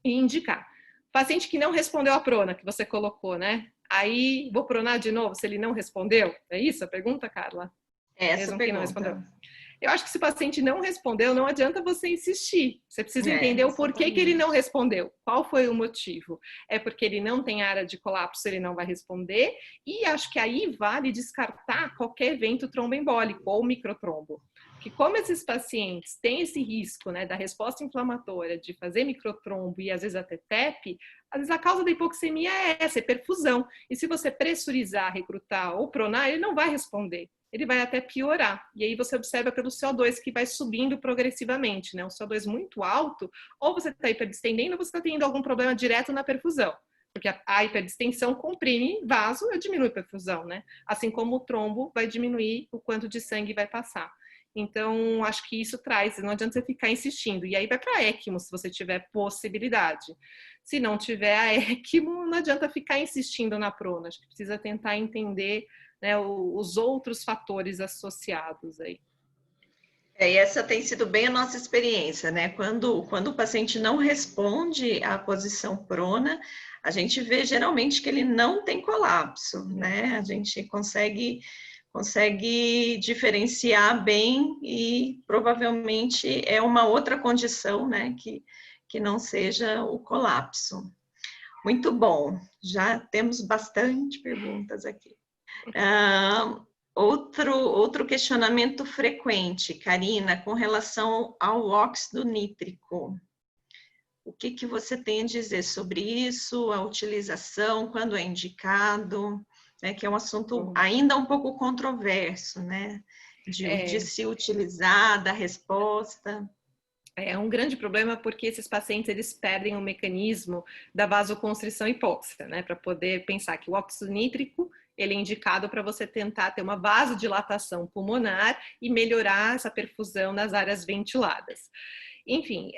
e indicar. Paciente que não respondeu à prona, que você colocou, né? Aí, vou pronar de novo se ele não respondeu? É isso a pergunta, Carla? Essa pergunta. Que não respondeu. Eu acho que se o paciente não respondeu, não adianta você insistir. Você precisa entender o porquê que ele não respondeu. Qual foi o motivo? É porque ele não tem área de colapso, ele não vai responder. E acho que aí vale descartar qualquer evento tromboembólico ou microtrombo. Porque como esses pacientes têm esse risco, né, da resposta inflamatória de fazer microtrombo e às vezes até TEP, às vezes a causa da hipoxemia é essa, é perfusão. E se você pressurizar, recrutar ou pronar, ele não vai responder. Ele vai até piorar. E aí você observa pelo CO2 que vai subindo progressivamente, né? Um CO2 muito alto, ou você está hiperdistendendo ou você está tendo algum problema direto na perfusão. Porque a hiperdistensão comprime vaso e diminui a perfusão, né? Assim como o trombo vai diminuir o quanto de sangue vai passar. Então, acho que isso traz, não adianta você ficar insistindo. E aí vai para ECMO, se você tiver possibilidade. Se não tiver a ECMO, não adianta ficar insistindo na prona. Acho que precisa tentar entender, né, os outros fatores associados aí. E essa tem sido bem a nossa experiência, né? Quando o paciente não responde à posição prona, a gente vê geralmente que ele não tem colapso, né? A gente consegue consegue diferenciar bem e provavelmente é uma outra condição, né, que não seja o colapso. Muito bom, já temos bastante perguntas aqui. Outro questionamento frequente, Karina, com relação ao óxido nítrico. O que você tem a dizer sobre isso, a utilização, quando é indicado, né, que é um assunto ainda um pouco controverso, né, de se utilizar, da resposta. É um grande problema porque esses pacientes eles perdem o mecanismo da vasoconstrição hipóxica, né, para poder pensar que o óxido nítrico ele é indicado para você tentar ter uma vasodilatação pulmonar e melhorar essa perfusão nas áreas ventiladas. Enfim,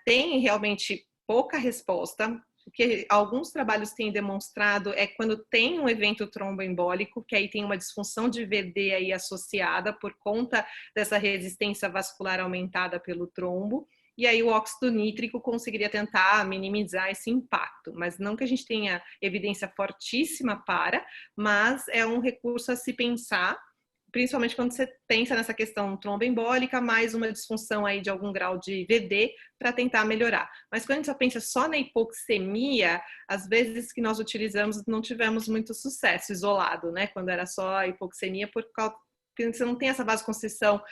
tem realmente pouca resposta. O que alguns trabalhos têm demonstrado é quando tem um evento tromboembólico, que aí tem uma disfunção de VD aí associada por conta dessa resistência vascular aumentada pelo trombo, e aí o óxido nítrico conseguiria tentar minimizar esse impacto, mas não que a gente tenha evidência fortíssima mas é um recurso a se pensar, principalmente quando você pensa nessa questão tromboembólica, mais uma disfunção aí de algum grau de VD para tentar melhorar. Mas quando a gente pensa só na hipoxemia, às vezes que nós utilizamos não tivemos muito sucesso isolado, né? Quando era só a hipoxemia, porque você não tem essa vasoconstrição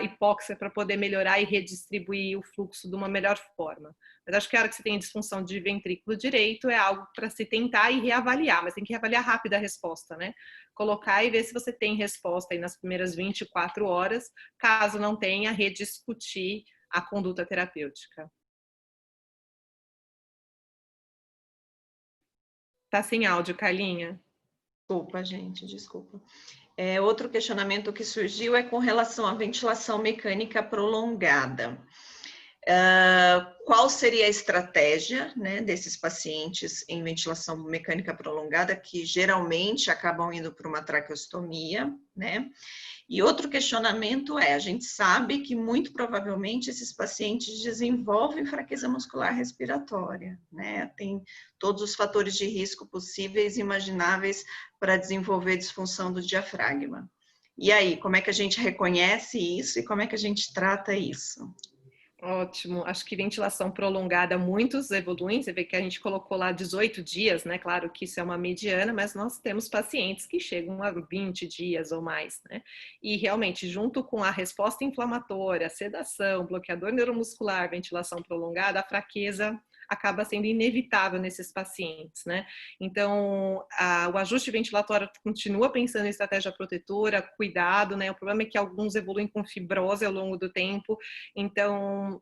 hipóxica para poder melhorar e redistribuir o fluxo de uma melhor forma. Mas acho que a hora que você tem disfunção de ventrículo direito é algo para se tentar e reavaliar, mas tem que reavaliar rápido a resposta, né? Colocar e ver se você tem resposta aí nas primeiras 24 horas, caso não tenha, rediscutir a conduta terapêutica. Tá sem áudio, Carlinha? Desculpa, gente, desculpa. Outro questionamento que surgiu é com relação à ventilação mecânica prolongada. Qual seria a estratégia, né, desses pacientes em ventilação mecânica prolongada, que geralmente acabam indo para uma traqueostomia, né? E outro questionamento a gente sabe que muito provavelmente esses pacientes desenvolvem fraqueza muscular respiratória, né? Tem todos os fatores de risco possíveis e imagináveis para desenvolver disfunção do diafragma. E aí, como é que a gente reconhece isso e como é que a gente trata isso? Ótimo, acho que ventilação prolongada, muitos evoluem, você vê que a gente colocou lá 18 dias, né? Claro que isso é uma mediana, mas nós temos pacientes que chegam a 20 dias ou mais, né? E realmente, junto com a resposta inflamatória, sedação, bloqueador neuromuscular, ventilação prolongada, a fraqueza acaba sendo inevitável nesses pacientes, né? Então, o ajuste ventilatório continua pensando em estratégia protetora, cuidado, né? O problema é que alguns evoluem com fibrose ao longo do tempo, então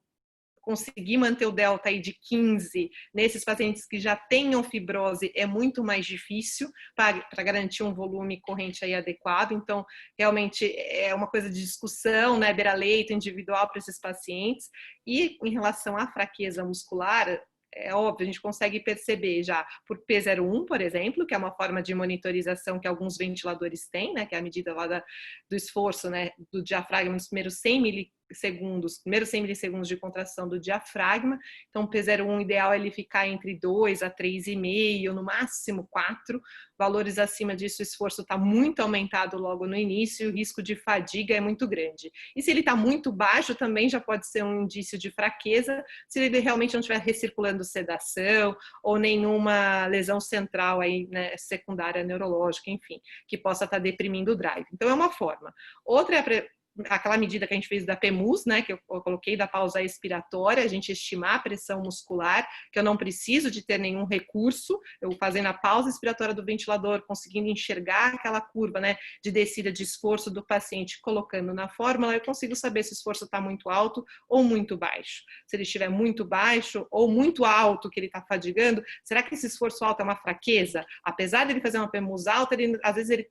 conseguir manter o delta aí de 15 nesses pacientes que já tenham fibrose é muito mais difícil para garantir um volume corrente aí adequado. Então, realmente é uma coisa de discussão, né, beira-leito individual para esses pacientes. E em relação à fraqueza muscular, é óbvio, a gente consegue perceber já por P01, por exemplo, que é uma forma de monitorização que alguns ventiladores têm, né, que é a medida lá do esforço, né, do diafragma nos primeiros 100 milissegundos de contração do diafragma. Então, o P01 ideal é ele ficar entre 2 a 3,5, no máximo 4. Valores acima disso, o esforço está muito aumentado logo no início e o risco de fadiga é muito grande. E se ele está muito baixo, também já pode ser um indício de fraqueza, se ele realmente não estiver recirculando sedação ou nenhuma lesão central aí, né, secundária neurológica, enfim, que possa estar deprimindo o drive. Então, é uma forma. Outra é aquela medida que a gente fez da PEMUS, né, que eu coloquei da pausa expiratória, a gente estimar a pressão muscular, que eu não preciso de ter nenhum recurso, eu fazendo a pausa expiratória do ventilador, conseguindo enxergar aquela curva, né, de descida de esforço do paciente, colocando na fórmula, eu consigo saber se o esforço está muito alto ou muito baixo. Se ele estiver muito baixo ou muito alto, que ele está fadigando, será que esse esforço alto é uma fraqueza? Apesar de ele fazer uma PEMUS alta, às vezes ele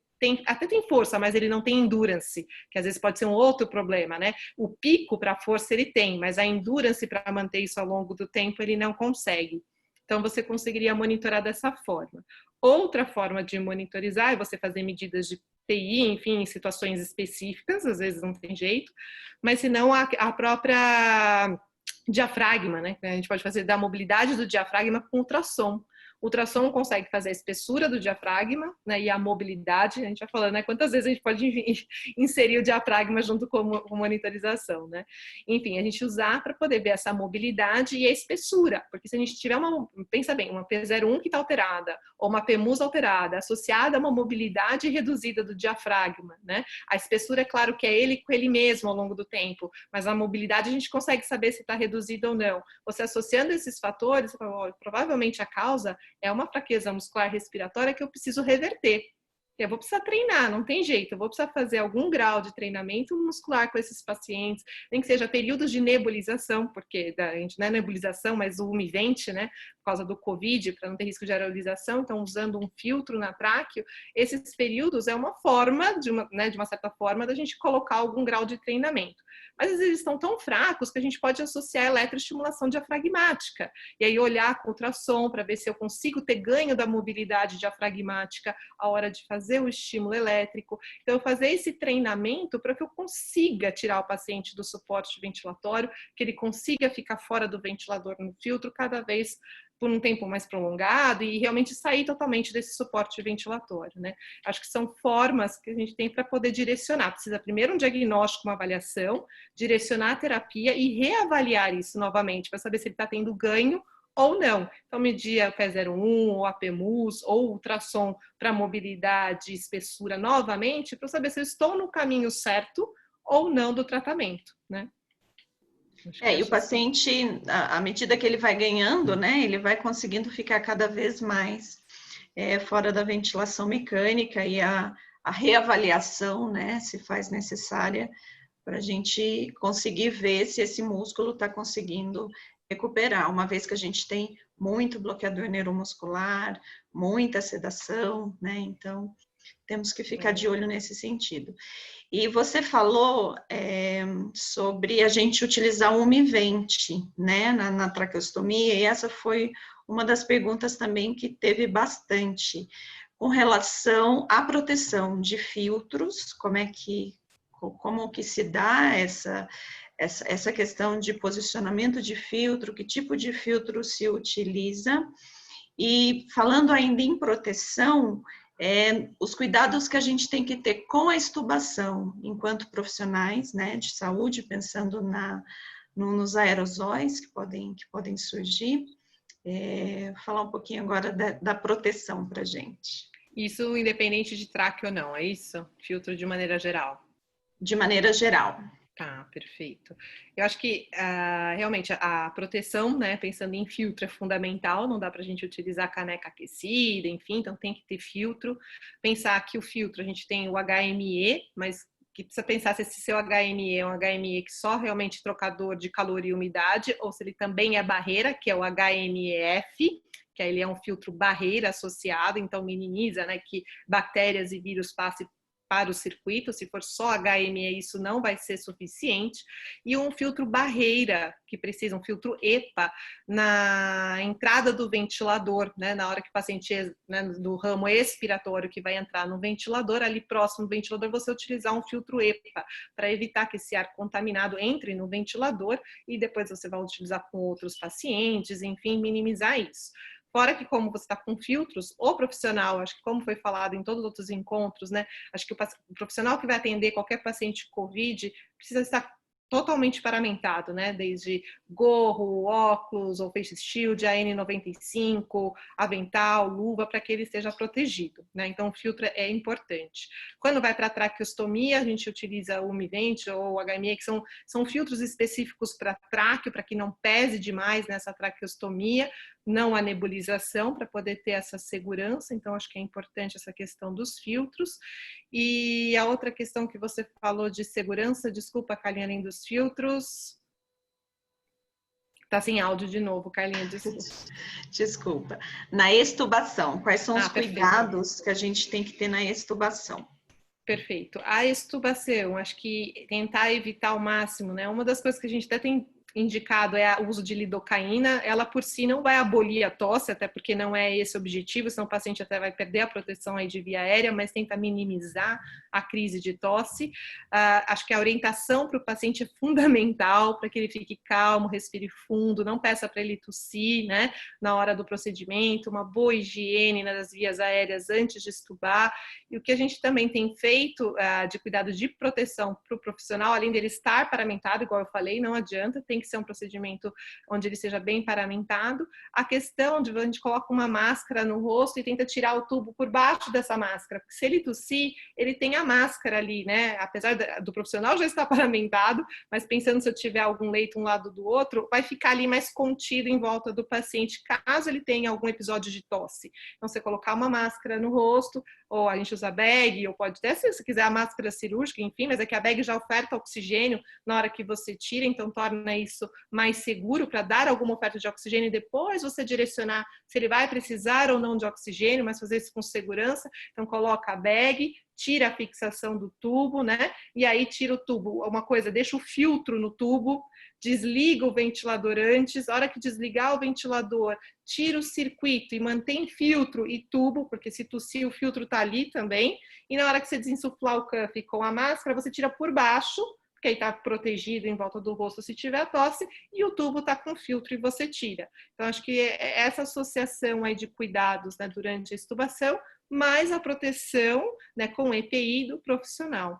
até tem força, mas ele não tem endurance, que às vezes pode ser um outro problema, né? O pico para força ele tem, mas a endurance para manter isso ao longo do tempo ele não consegue. Então você conseguiria monitorar dessa forma. Outra forma de monitorizar é você fazer medidas de TI, enfim, em situações específicas, às vezes não tem jeito, mas se não a própria diafragma, né? A gente pode fazer da mobilidade do diafragma com ultrassom. ultrassom consegue fazer a espessura do diafragma, né, e a mobilidade, a gente vai falando, né, quantas vezes a gente pode inserir o diafragma junto com a monitorização, né? Enfim, a gente usar para poder ver essa mobilidade e a espessura, porque se a gente tiver pensa bem, uma P01 que está alterada, ou uma PEMUS alterada, associada a uma mobilidade reduzida do diafragma, né? A espessura, é claro que é ele com ele mesmo ao longo do tempo, mas a mobilidade a gente consegue saber se está reduzida ou não. Você associando esses fatores, você fala, provavelmente a causa é uma fraqueza muscular respiratória que eu preciso reverter. Eu vou precisar treinar, não tem jeito. Eu vou precisar fazer algum grau de treinamento muscular com esses pacientes, nem que seja períodos de nebulização, porque a gente não é nebulização, mas o umivente, né? Por causa do Covid, para não ter risco de aerolização, então usando um filtro na tráqueo, esses períodos é uma forma, de uma certa forma, da gente colocar algum grau de treinamento. Mas às vezes estão tão fracos que a gente pode associar a eletroestimulação diafragmática. E aí olhar com ultrassom para ver se eu consigo ter ganho da mobilidade diafragmática à hora de fazer o estímulo elétrico. Então, fazer esse treinamento para que eu consiga tirar o paciente do suporte ventilatório, que ele consiga ficar fora do ventilador no filtro cada vez por um tempo mais prolongado e realmente sair totalmente desse suporte ventilatório, né? Acho que são formas que a gente tem para poder direcionar. Precisa primeiro um diagnóstico, uma avaliação, direcionar a terapia e reavaliar isso novamente para saber se ele está tendo ganho ou não. Então, medir a P01, ou a PEMUS, ou ultrassom para mobilidade e espessura novamente, para saber se eu estou no caminho certo ou não do tratamento, né? E o paciente, à medida que ele vai ganhando, né, ele vai conseguindo ficar cada vez mais fora da ventilação mecânica e a reavaliação, né, se faz necessária para a gente conseguir ver se esse músculo está conseguindo recuperar, uma vez que a gente tem muito bloqueador neuromuscular, muita sedação, né, então temos que ficar de olho nesse sentido. E você falou sobre a gente utilizar o umivente, né, na traqueostomia, e essa foi uma das perguntas também que teve bastante, com relação à proteção de filtros, como que se dá essa questão de posicionamento de filtro, que tipo de filtro se utiliza, e falando ainda em proteção, os cuidados que a gente tem que ter com a extubação, enquanto profissionais, né, de saúde, pensando nos aerosóis que podem surgir. Falar um pouquinho agora da proteção para a gente. Isso independente de tráqueo ou não, é isso? Filtro de maneira geral? De maneira geral. Tá, perfeito. Eu acho que realmente a proteção, né, pensando em filtro, é fundamental, não dá para a gente utilizar caneca aquecida, enfim, então tem que ter filtro. Pensar que o filtro, a gente tem o HME, mas que precisa pensar se esse seu HME é um HME que só realmente trocador de calor e umidade, ou se ele também é barreira, que é o HMEF, que aí ele é um filtro barreira associado, então minimiza, né, que bactérias e vírus passem para o circuito. Se for só HME, isso não vai ser suficiente. E um filtro barreira, que precisa, um filtro EPA, na entrada do ventilador, né? Na hora que o paciente, né, do ramo expiratório que vai entrar no ventilador, ali próximo do ventilador, você utilizar um filtro EPA, para evitar que esse ar contaminado entre no ventilador e depois você vai utilizar com outros pacientes, enfim, minimizar isso. Fora que, como você está com filtros, o profissional, acho que como foi falado em todos os outros encontros, né? Acho que o profissional que vai atender qualquer paciente COVID precisa estar totalmente paramentado, né? Desde gorro, óculos, ou face shield, a N95, avental, luva, para que ele esteja protegido, né? Então, o filtro é importante. Quando vai para a traqueostomia, a gente utiliza o umivente ou o HME, que são filtros específicos para tráqueo, para que não pese demais nessa traqueostomia, não a nebulização, para poder ter essa segurança. Então, acho que é importante essa questão dos filtros. E a outra questão que você falou de segurança, desculpa, Carlinha, além dos filtros. Tá sem áudio de novo, Carlinha, desculpa. Desculpa. Na extubação, quais são os perfeito. Cuidados que a gente tem que ter na extubação? Perfeito. A extubação, acho que tentar evitar ao máximo, né? Uma das coisas que a gente até tem indicado é o uso de lidocaína. Ela por si não vai abolir a tosse, até porque não é esse o objetivo, senão o paciente até vai perder a proteção aí de via aérea, mas tenta minimizar a crise de tosse. Acho que a orientação para o paciente é fundamental, para que ele fique calmo, respire fundo, não peça para ele tossir, né, na hora do procedimento, uma boa higiene nas vias aéreas antes de extubar. E o que a gente também tem feito de cuidado de proteção para o profissional, além dele estar paramentado, igual eu falei, não adianta, tem que ser um procedimento onde ele seja bem paramentado. A questão de a gente coloca uma máscara no rosto e tenta tirar o tubo por baixo dessa máscara, porque se ele tossir, ele tem a máscara ali, né? Apesar do profissional já estar paramentado, mas pensando se eu tiver algum leito um lado do outro, vai ficar ali mais contido em volta do paciente, caso ele tenha algum episódio de tosse. Então, você colocar uma máscara no rosto, ou a gente usa bag, ou pode até, se você quiser, a máscara cirúrgica, enfim, mas é que a bag já oferta oxigênio na hora que você tira, então torna isso mais seguro para dar alguma oferta de oxigênio e depois você direcionar se ele vai precisar ou não de oxigênio, mas fazer isso com segurança. Então, coloca a bag, tira a fixação do tubo, né? E aí tira o tubo. Uma coisa, deixa o filtro no tubo, desliga o ventilador antes, a hora que desligar o ventilador, tira o circuito e mantém filtro e tubo, porque se tossir o filtro está ali também, e na hora que você desinsuflar o cuff com a máscara, você tira por baixo, porque aí está protegido em volta do rosto se tiver tosse, e o tubo está com filtro e você tira. Então, acho que essa associação aí de cuidados, né, durante a extubação, mais a proteção, né, com EPI do profissional.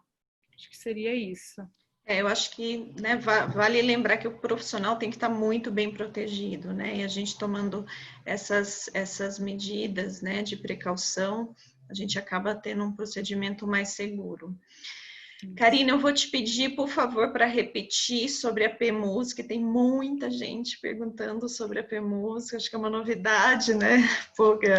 Acho que seria isso. Eu acho que, né, vale lembrar que o profissional tem que estar muito bem protegido, né? E a gente tomando essas medidas, né, de precaução, a gente acaba tendo um procedimento mais seguro. Karina, eu vou te pedir, por favor, para repetir sobre a PEMUS, que tem muita gente perguntando sobre a PEMUS, acho que é uma novidade, né? Porque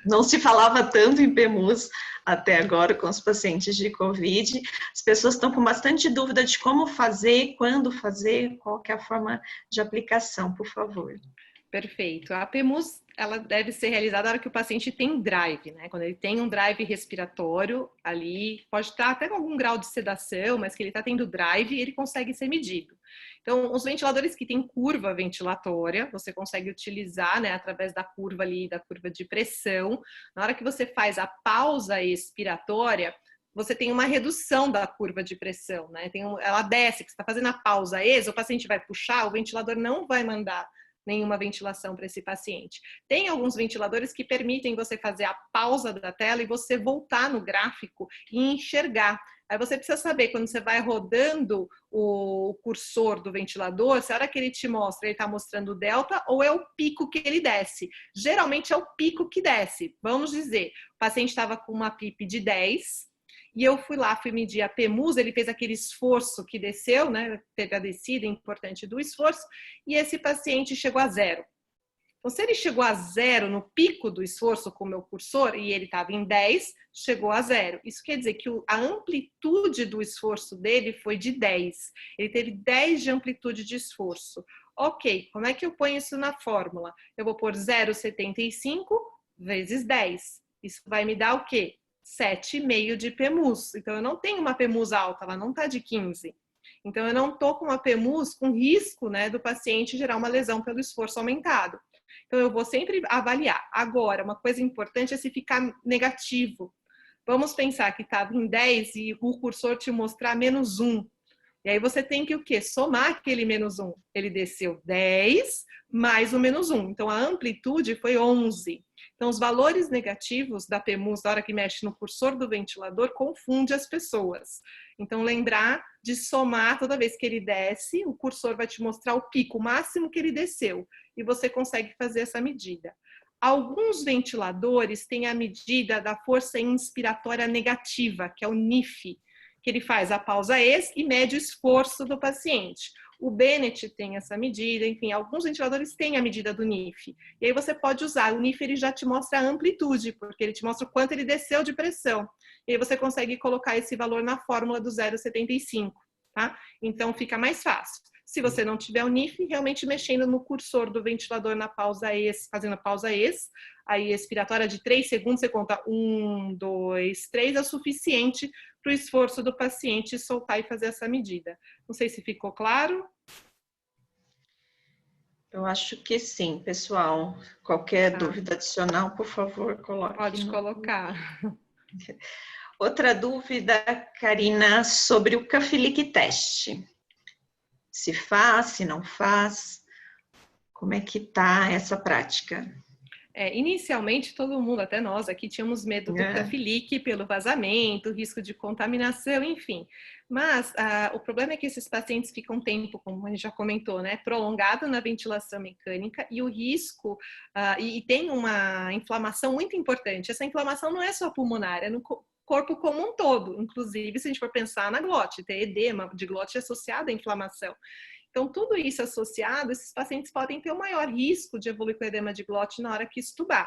não se falava tanto em PEMUS até agora com os pacientes de Covid. As pessoas estão com bastante dúvida de como fazer, quando fazer, qual que é a forma de aplicação, por favor. Perfeito. A PEMUS, ela deve ser realizada na hora que o paciente tem drive, né? Quando ele tem um drive respiratório ali, pode estar até com algum grau de sedação, mas que ele está tendo drive, ele consegue ser medido. Então, os ventiladores que têm curva ventilatória, você consegue utilizar, né, através da curva ali, da curva de pressão. Na hora que você faz a pausa expiratória, você tem uma redução da curva de pressão, né? Ela desce, que você está fazendo a pausa o paciente vai puxar, o ventilador não vai mandar nenhuma ventilação para esse paciente. Tem alguns ventiladores que permitem você fazer a pausa da tela e você voltar no gráfico e enxergar. Aí você precisa saber, quando você vai rodando o cursor do ventilador, se a hora que ele te mostra, ele está mostrando o delta ou é o pico que ele desce. Geralmente é o pico que desce. Vamos dizer, o paciente estava com uma PIP de 10, e eu fui medir a PEMUS, ele fez aquele esforço que desceu, né? Teve a descida importante do esforço, e esse paciente chegou a 0. Então, se ele chegou a 0 no pico do esforço com o meu cursor, e ele estava em 10, chegou a 0. Isso quer dizer que a amplitude do esforço dele foi de 10. Ele teve 10 de amplitude de esforço. Ok, como é que eu ponho isso na fórmula? Eu vou pôr 0,75 vezes 10. Isso vai me dar o quê? 7,5 de PEMUS. Então, eu não tenho uma PEMUS alta, ela não está de 15. Então, eu não estou com uma PEMUS com risco, né, do paciente gerar uma lesão pelo esforço aumentado. Então, eu vou sempre avaliar. Agora, uma coisa importante é se ficar negativo. Vamos pensar que estava em 10 e o cursor te mostrar -1. E aí você tem que o quê? Somar aquele -1. Ele desceu 10 mais o -1. Então, a amplitude foi 11. Então, os valores negativos da PEMUS, na hora que mexe no cursor do ventilador, confunde as pessoas. Então, lembrar de somar toda vez que ele desce, o cursor vai te mostrar o pico máximo que ele desceu. E você consegue fazer essa medida. Alguns ventiladores têm a medida da força inspiratória negativa, que é o NIF, que ele faz a pausa ex e mede o esforço do paciente. O Bennett tem essa medida, enfim, alguns ventiladores têm a medida do NIF. E aí você pode usar, o NIF ele já te mostra a amplitude, porque ele te mostra o quanto ele desceu de pressão. E aí você consegue colocar esse valor na fórmula do 0,75, tá? Então fica mais fácil. Se você não tiver o NIF, realmente mexendo no cursor do ventilador na pausa ex, fazendo a pausa ex, aí expiratória de 3 segundos, você conta 1, 2, 3, é o suficiente para o esforço do paciente soltar e fazer essa medida. Não sei se ficou claro. Eu acho que sim, pessoal. Qualquer dúvida adicional, por favor, coloque. Pode colocar. Outra dúvida, Karina, sobre o Cafilic teste. Se faz, se não faz, como é que está essa prática? Inicialmente, todo mundo, até nós aqui, tínhamos medo do Cafilic pelo vazamento, risco de contaminação, enfim. Mas o problema é que esses pacientes ficam um tempo, como a gente já comentou, né, prolongado na ventilação mecânica e o risco, e tem uma inflamação muito importante. Essa inflamação não é só pulmonar, é no corpo como um todo, inclusive se a gente for pensar na glote, ter edema de glote associado à inflamação. Então, tudo isso associado, esses pacientes podem ter o maior risco de evoluir com edema de glote na hora que estubar.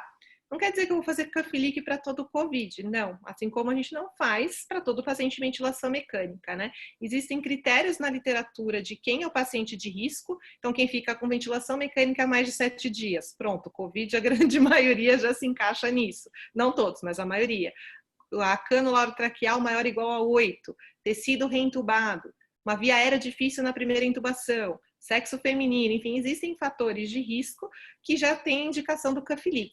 Não quer dizer que eu vou fazer Cafilic para todo o COVID, não. Assim como a gente não faz para todo paciente de ventilação mecânica, né? Existem critérios na literatura de quem é o paciente de risco. Então, quem fica com ventilação mecânica há mais de 7 dias. Pronto, COVID, a grande maioria já se encaixa nisso. Não todos, mas a maioria. A cânula orotraqueal maior ou igual a 8. Tecido reentubado. Uma via aérea difícil na primeira intubação, sexo feminino, enfim, existem fatores de risco que já têm indicação do Cafilic.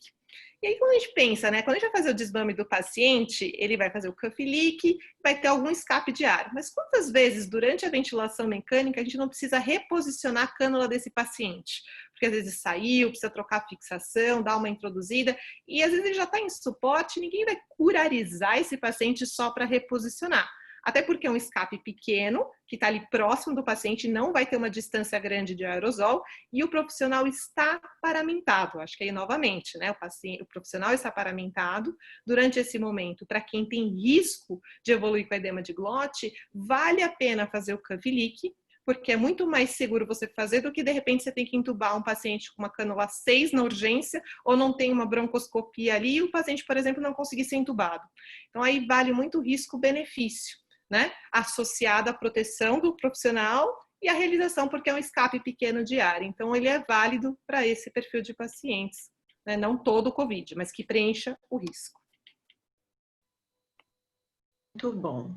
E aí, quando a gente pensa, né, quando a gente vai fazer o desmame do paciente, ele vai fazer o Cafilic, vai ter algum escape de ar. Mas quantas vezes, durante a ventilação mecânica, a gente não precisa reposicionar a cânula desse paciente? Porque às vezes saiu, precisa trocar a fixação, dar uma introduzida, e às vezes ele já está em suporte, ninguém vai curarizar esse paciente só para reposicionar. Até porque é um escape pequeno, que está ali próximo do paciente, não vai ter uma distância grande de aerosol, e o profissional está paramentado. Acho que aí, novamente, né, o profissional está paramentado durante esse momento. Para quem tem risco de evoluir com edema de glote, vale a pena fazer o Cafilic, porque é muito mais seguro você fazer do que, de repente, você tem que entubar um paciente com uma cânula 6 na urgência, ou não tem uma broncoscopia ali, e o paciente, por exemplo, não conseguir ser entubado. Então, aí vale muito o risco-benefício, né? Associada à proteção do profissional e à realização, porque é um escape pequeno de ar. Então, ele é válido para esse perfil de pacientes, né? Não todo o COVID, mas que preencha o risco. Muito bom.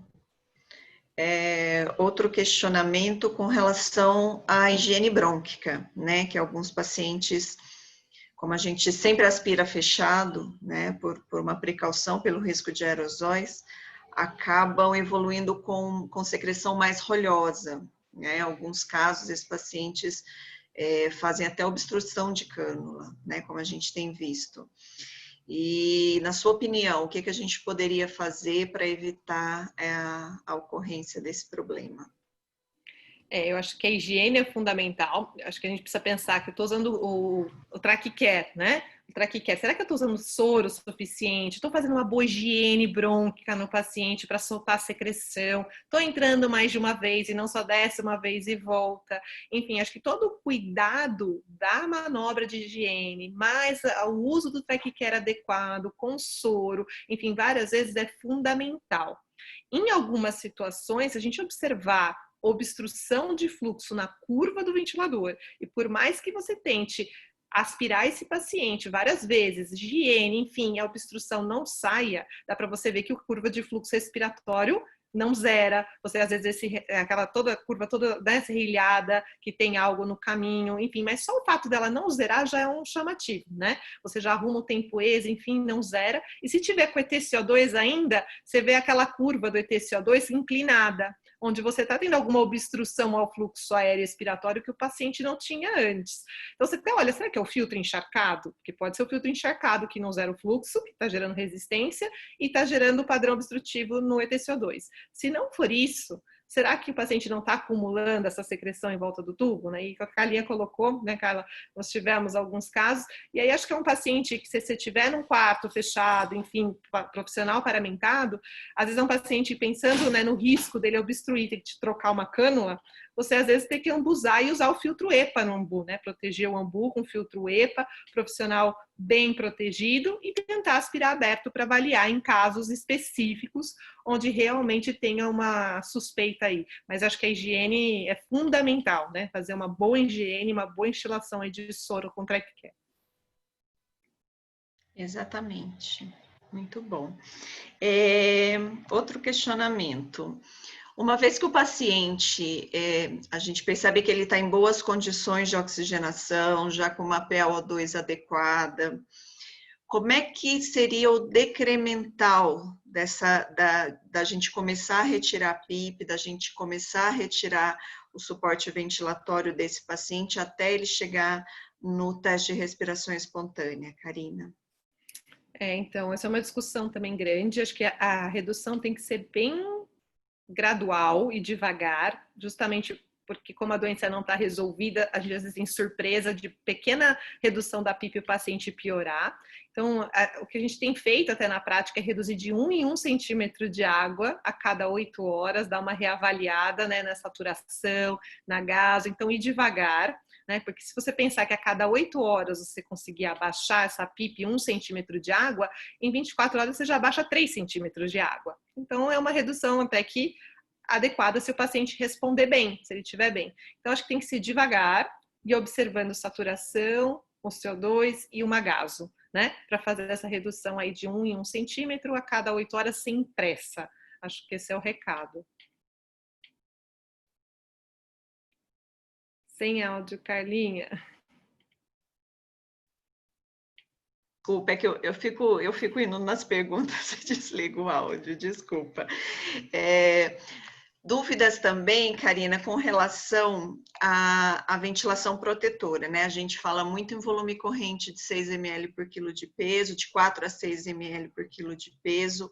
Outro questionamento com relação à higiene brônquica, né? Que alguns pacientes, como a gente sempre aspira fechado, né? Por uma precaução pelo risco de aerosóis, acabam evoluindo com secreção mais rolhosa, né? Em alguns casos, esses pacientes fazem até obstrução de cânula, né? Como a gente tem visto. E, na sua opinião, o que a gente poderia fazer para evitar a ocorrência desse problema? Eu acho que a higiene é fundamental. Acho que a gente precisa pensar que eu estou usando o TraqueCare, né? O TraqueCare, será que eu estou usando soro suficiente? Estou fazendo uma boa higiene brônquica no paciente para soltar a secreção? Estou entrando mais de uma vez e não só desce uma vez e volta? Enfim, acho que todo o cuidado da manobra de higiene, mais o uso do TraqueCare adequado, com soro, enfim, várias vezes é fundamental. Em algumas situações, se a gente observar obstrução de fluxo na curva do ventilador, e por mais que você tente aspirar esse paciente várias vezes, higiene, enfim, a obstrução não saia, dá para você ver que a curva de fluxo respiratório não zera, você às vezes aquela curva toda serrilhada, que tem algo no caminho, enfim, mas só o fato dela não zerar já é um chamativo, né? Você já arruma o tempo ESA, enfim, não zera, e se tiver com ETCO2 ainda, você vê aquela curva do ETCO2 inclinada, onde você está tendo alguma obstrução ao fluxo aéreo respiratório que o paciente não tinha antes. Então você fica, olha, será que é o filtro encharcado? Porque pode ser o filtro encharcado que não zera o fluxo, que está gerando resistência e está gerando o padrão obstrutivo no ETCO2. Se não for isso, será que o paciente não está acumulando essa secreção em volta do tubo? Né? E a Carlinha colocou, né, Carla? Nós tivemos alguns casos, e aí acho que é um paciente que, se você estiver num quarto fechado, enfim, profissional paramentado, às vezes é um paciente pensando, né, no risco dele obstruir, ter que trocar uma cânula, você às vezes tem que ambuzar e usar o filtro EPA no ambu, né? Proteger o ambu com filtro EPA, profissional bem protegido, e tentar aspirar aberto para avaliar em casos específicos onde realmente tenha uma suspeita aí. Mas acho que a higiene é fundamental, né? Fazer uma boa higiene, uma boa instilação aí de soro com TraqueCare. Exatamente. Muito bom. Outro questionamento. Uma vez que o paciente, a gente percebe que ele está em boas condições de oxigenação, já com uma PaO2 adequada, como é que seria o decremental da gente começar a retirar a PIP, da gente começar a retirar o suporte ventilatório desse paciente até ele chegar no teste de respiração espontânea, Karina? Então, essa é uma discussão também grande. Acho que a redução tem que ser bem gradual e devagar, justamente porque como a doença não está resolvida, às vezes tem surpresa de pequena redução da PIP e o paciente piorar. Então, o que a gente tem feito até na prática é reduzir de 1 em 1 centímetro de água a cada 8 horas, dar uma reavaliada, né, na saturação, na gaso, então ir devagar, né, porque se você pensar que a cada 8 horas você conseguir abaixar essa PIP 1 centímetro de água, em 24 horas você já abaixa 3 centímetros de água. Então, é uma redução até que adequada se o paciente responder bem, se ele estiver bem. Então, acho que tem que ser devagar e observando saturação, o CO2 e o magaso, né? Para fazer essa redução aí de 1 em 1 centímetro a cada 8 horas sem pressa. Acho que esse é o recado. Sem áudio, Carlinha. Desculpa, é que eu fico indo nas perguntas e desligo o áudio, desculpa. Dúvidas também, Karina, com relação à ventilação protetora, né? A gente fala muito em volume corrente de 6 ml por quilo de peso, de 4 a 6 ml por quilo de peso,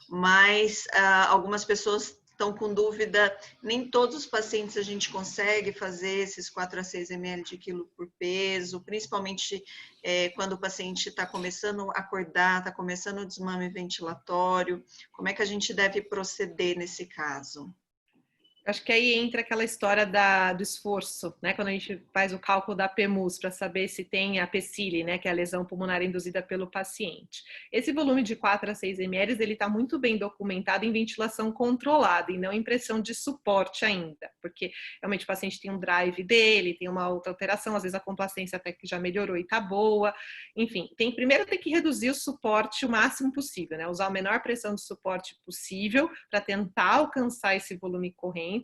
mas algumas pessoas estão com dúvida, nem todos os pacientes a gente consegue fazer esses 4 a 6 ml de quilo por peso, principalmente quando o paciente está começando a acordar, está começando o desmame ventilatório. Como é que a gente deve proceder nesse caso? Acho que aí entra aquela história do esforço, né? Quando a gente faz o cálculo da PEMUS para saber se tem a PECILI, né? Que é a lesão pulmonar induzida pelo paciente. Esse volume de 4 a 6 ml, ele está muito bem documentado em ventilação controlada e não em pressão de suporte ainda, porque realmente o paciente tem um drive dele, tem uma outra alteração, às vezes a complacência até que já melhorou e está boa. Enfim, primeiro tem que reduzir o suporte o máximo possível, né? Usar a menor pressão de suporte possível para tentar alcançar esse volume corrente.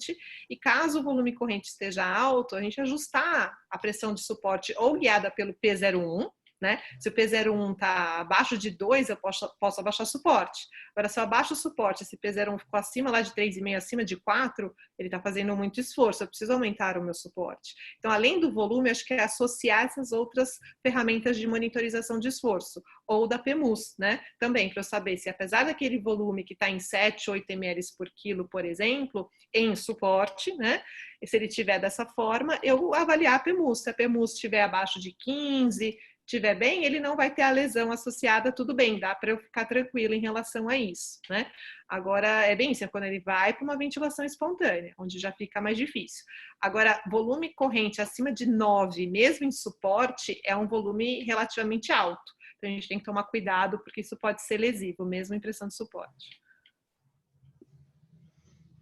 E caso o volume corrente esteja alto, a gente ajustar a pressão de suporte ou guiada pelo P01, né? Se o P01 está abaixo de 2, eu posso abaixar o suporte. Agora, se eu abaixo o suporte, esse P01 ficou acima lá de 3,5, acima de 4, ele está fazendo muito esforço, eu preciso aumentar o meu suporte. Então, além do volume, acho que é associar essas outras ferramentas de monitorização de esforço, ou da PEMUS, né? Também, para eu saber se apesar daquele volume que está em 7, 8 ml por quilo, por exemplo, em suporte, né? E se ele estiver dessa forma, eu avaliar a PEMUS. Se a PEMUS estiver abaixo de 15, estiver bem, ele não vai ter a lesão associada, tudo bem, dá para eu ficar tranquila em relação a isso, né? Agora, é bem isso, é quando ele vai para uma ventilação espontânea, onde já fica mais difícil. Agora, volume corrente acima de 9, mesmo em suporte, é um volume relativamente alto. Então, a gente tem que tomar cuidado, porque isso pode ser lesivo, mesmo em pressão de suporte.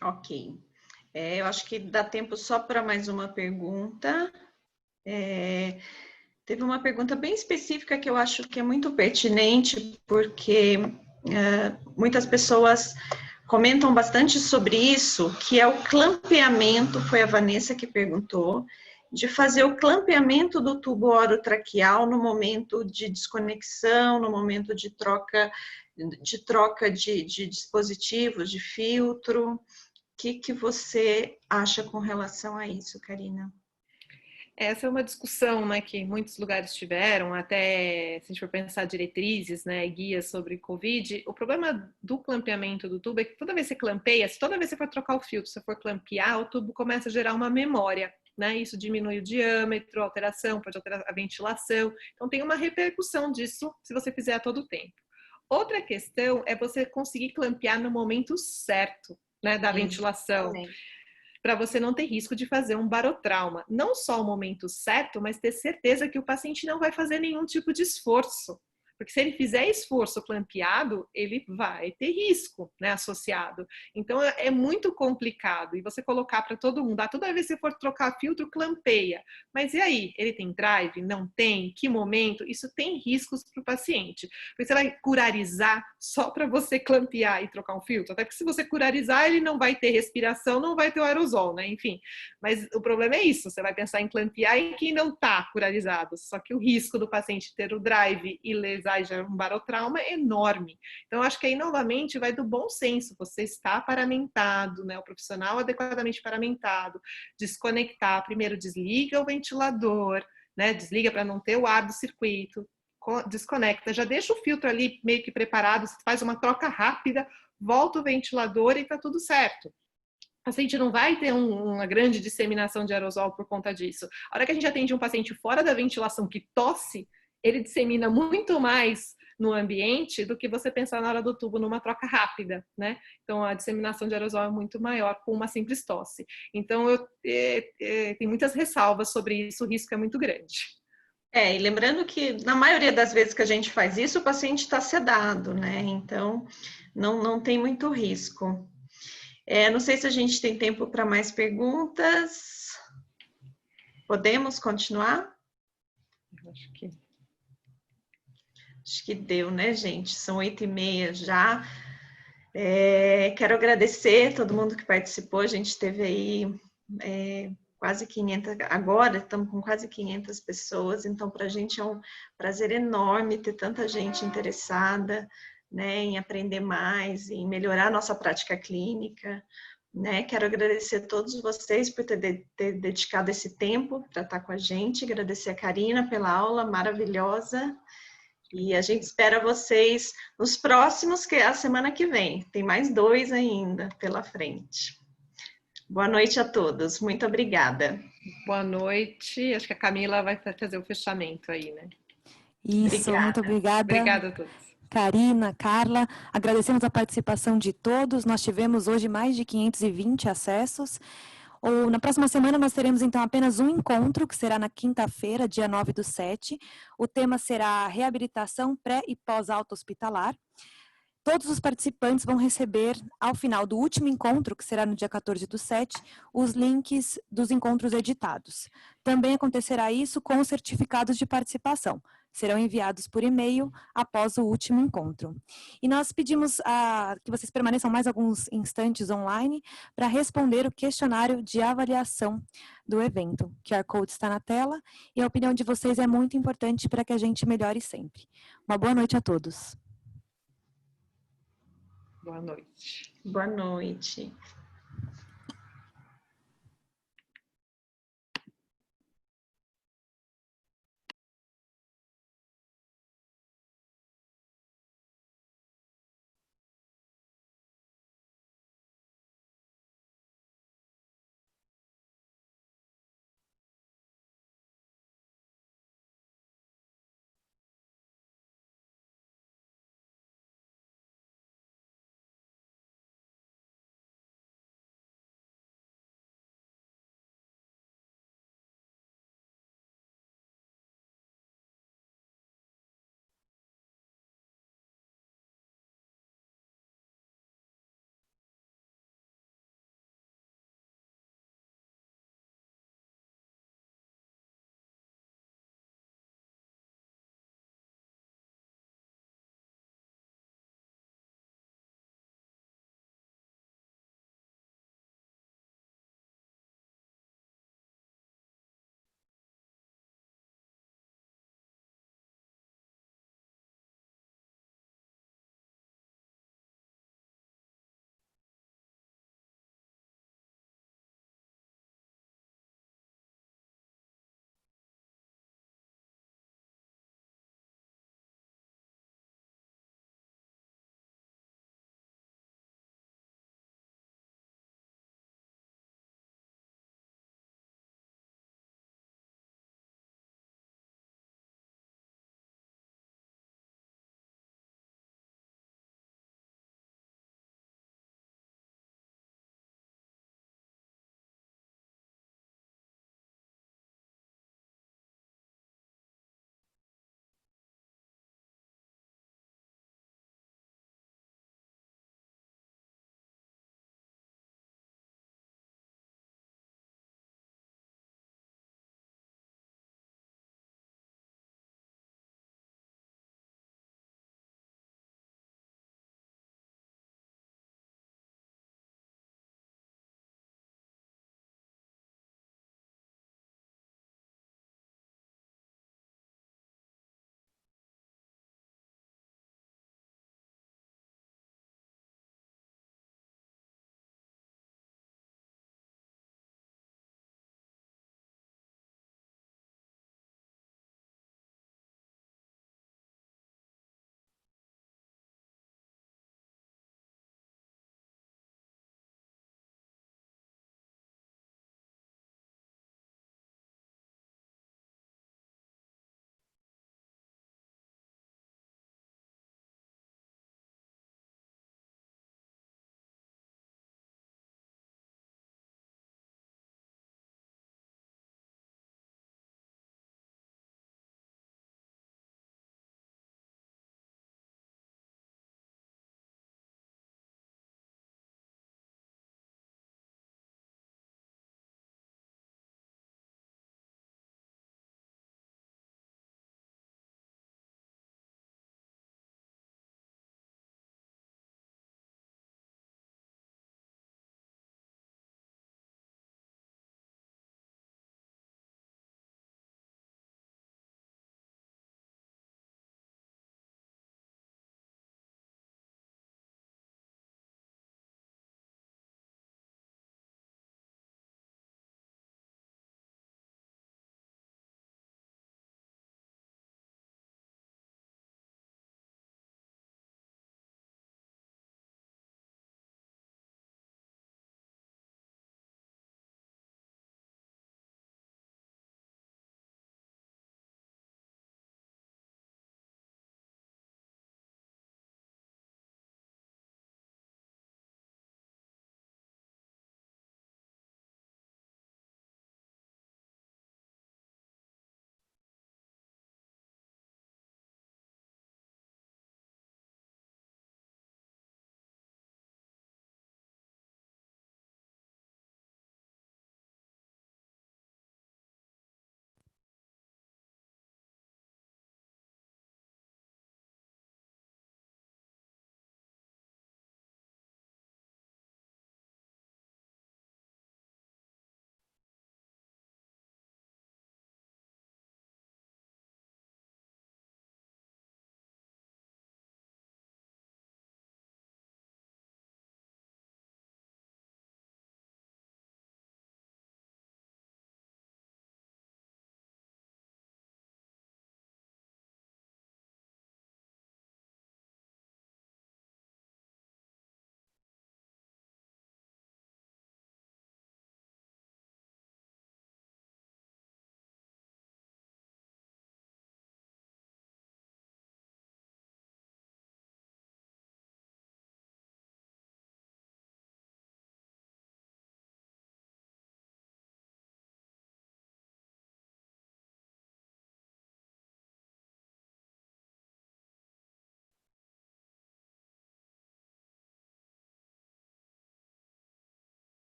Ok. Eu acho que dá tempo só para mais uma pergunta. Teve uma pergunta bem específica que eu acho que é muito pertinente, porque muitas pessoas comentam bastante sobre isso, que é o clampeamento, foi a Vanessa que perguntou, de fazer o clampeamento do tubo orotraqueal no momento de desconexão, no momento de troca de dispositivos, de filtro. O que você acha com relação a isso, Karina? Essa é uma discussão, né, que muitos lugares tiveram, até se a gente for pensar diretrizes, né, guias sobre Covid. O problema do clampeamento do tubo é que toda vez que você clampeia, toda vez que você for trocar o filtro, se você for clampear, o tubo começa a gerar uma memória, né? Isso diminui o diâmetro, a alteração, pode alterar a ventilação. Então tem uma repercussão disso se você fizer a todo tempo. Outra questão é você conseguir clampear no momento certo, né, da ventilação. Para você não ter risco de fazer um barotrauma. Não só o momento certo, mas ter certeza que o paciente não vai fazer nenhum tipo de esforço. Porque se ele fizer esforço clampeado, ele vai ter risco, né, associado. Então é muito complicado. E você colocar para todo mundo, toda vez que você for trocar filtro, clampeia. Mas e aí? Ele tem drive? Não tem? Que momento? Isso tem riscos para o paciente. Porque você vai curarizar só para você clampear e trocar um filtro? Até porque se você curarizar, ele não vai ter respiração, não vai ter o aerosol, né? Enfim. Mas o problema é isso. Você vai pensar em clampear em quem não está curarizado. Só que o risco do paciente ter o drive e lesar já um barotrauma é enorme. Então, eu acho que aí, novamente, vai do bom senso. Você está paramentado, né? O profissional adequadamente paramentado. Desconectar. Primeiro, desliga o ventilador, né? Desliga para não ter o ar do circuito. Desconecta. Já deixa o filtro ali meio que preparado. Você faz uma troca rápida, volta o ventilador e está tudo certo. O paciente não vai ter uma grande disseminação de aerosol por conta disso. A hora que a gente atende um paciente fora da ventilação que tosse, ele dissemina muito mais no ambiente do que você pensar na hora do tubo numa troca rápida, né? Então, a disseminação de aerosol é muito maior com uma simples tosse. Então, tem muitas ressalvas sobre isso, o risco é muito grande. E lembrando que, na maioria das vezes que a gente faz isso, o paciente está sedado, né? Então, não tem muito risco. Não sei se a gente tem tempo para mais perguntas. Podemos continuar? Acho que deu, né, gente? São 8h30 já. Quero agradecer todo mundo que participou. A gente teve aí quase 500, agora estamos com quase 500 pessoas, então para a gente é um prazer enorme ter tanta gente interessada, né, em aprender mais, em melhorar a nossa prática clínica, né. Quero agradecer a todos vocês por ter dedicado esse tempo para estar com a gente, agradecer a Karina pela aula maravilhosa, e a gente espera vocês nos próximos, que é a semana que vem, tem mais 2 ainda pela frente. Boa noite a todos, muito obrigada. Boa noite, acho que a Camila vai fazer o fechamento aí, né? Isso, obrigada. Muito obrigada. Obrigada a todos. Karina, Carla, agradecemos a participação de todos. Nós tivemos hoje mais de 520 acessos. Na próxima semana nós teremos então apenas um encontro, que será na quinta-feira, dia 9/7. O tema será reabilitação pré e pós-alta hospitalar. Todos os participantes vão receber, ao final do último encontro, que será no dia 14/7, os links dos encontros editados. Também acontecerá isso com os certificados de participação. Serão enviados por e-mail após o último encontro. E nós pedimos que vocês permaneçam mais alguns instantes online para responder o questionário de avaliação do evento. O QR Code está na tela e a opinião de vocês é muito importante para que a gente melhore sempre. Uma boa noite a todos. Boa noite. Boa noite.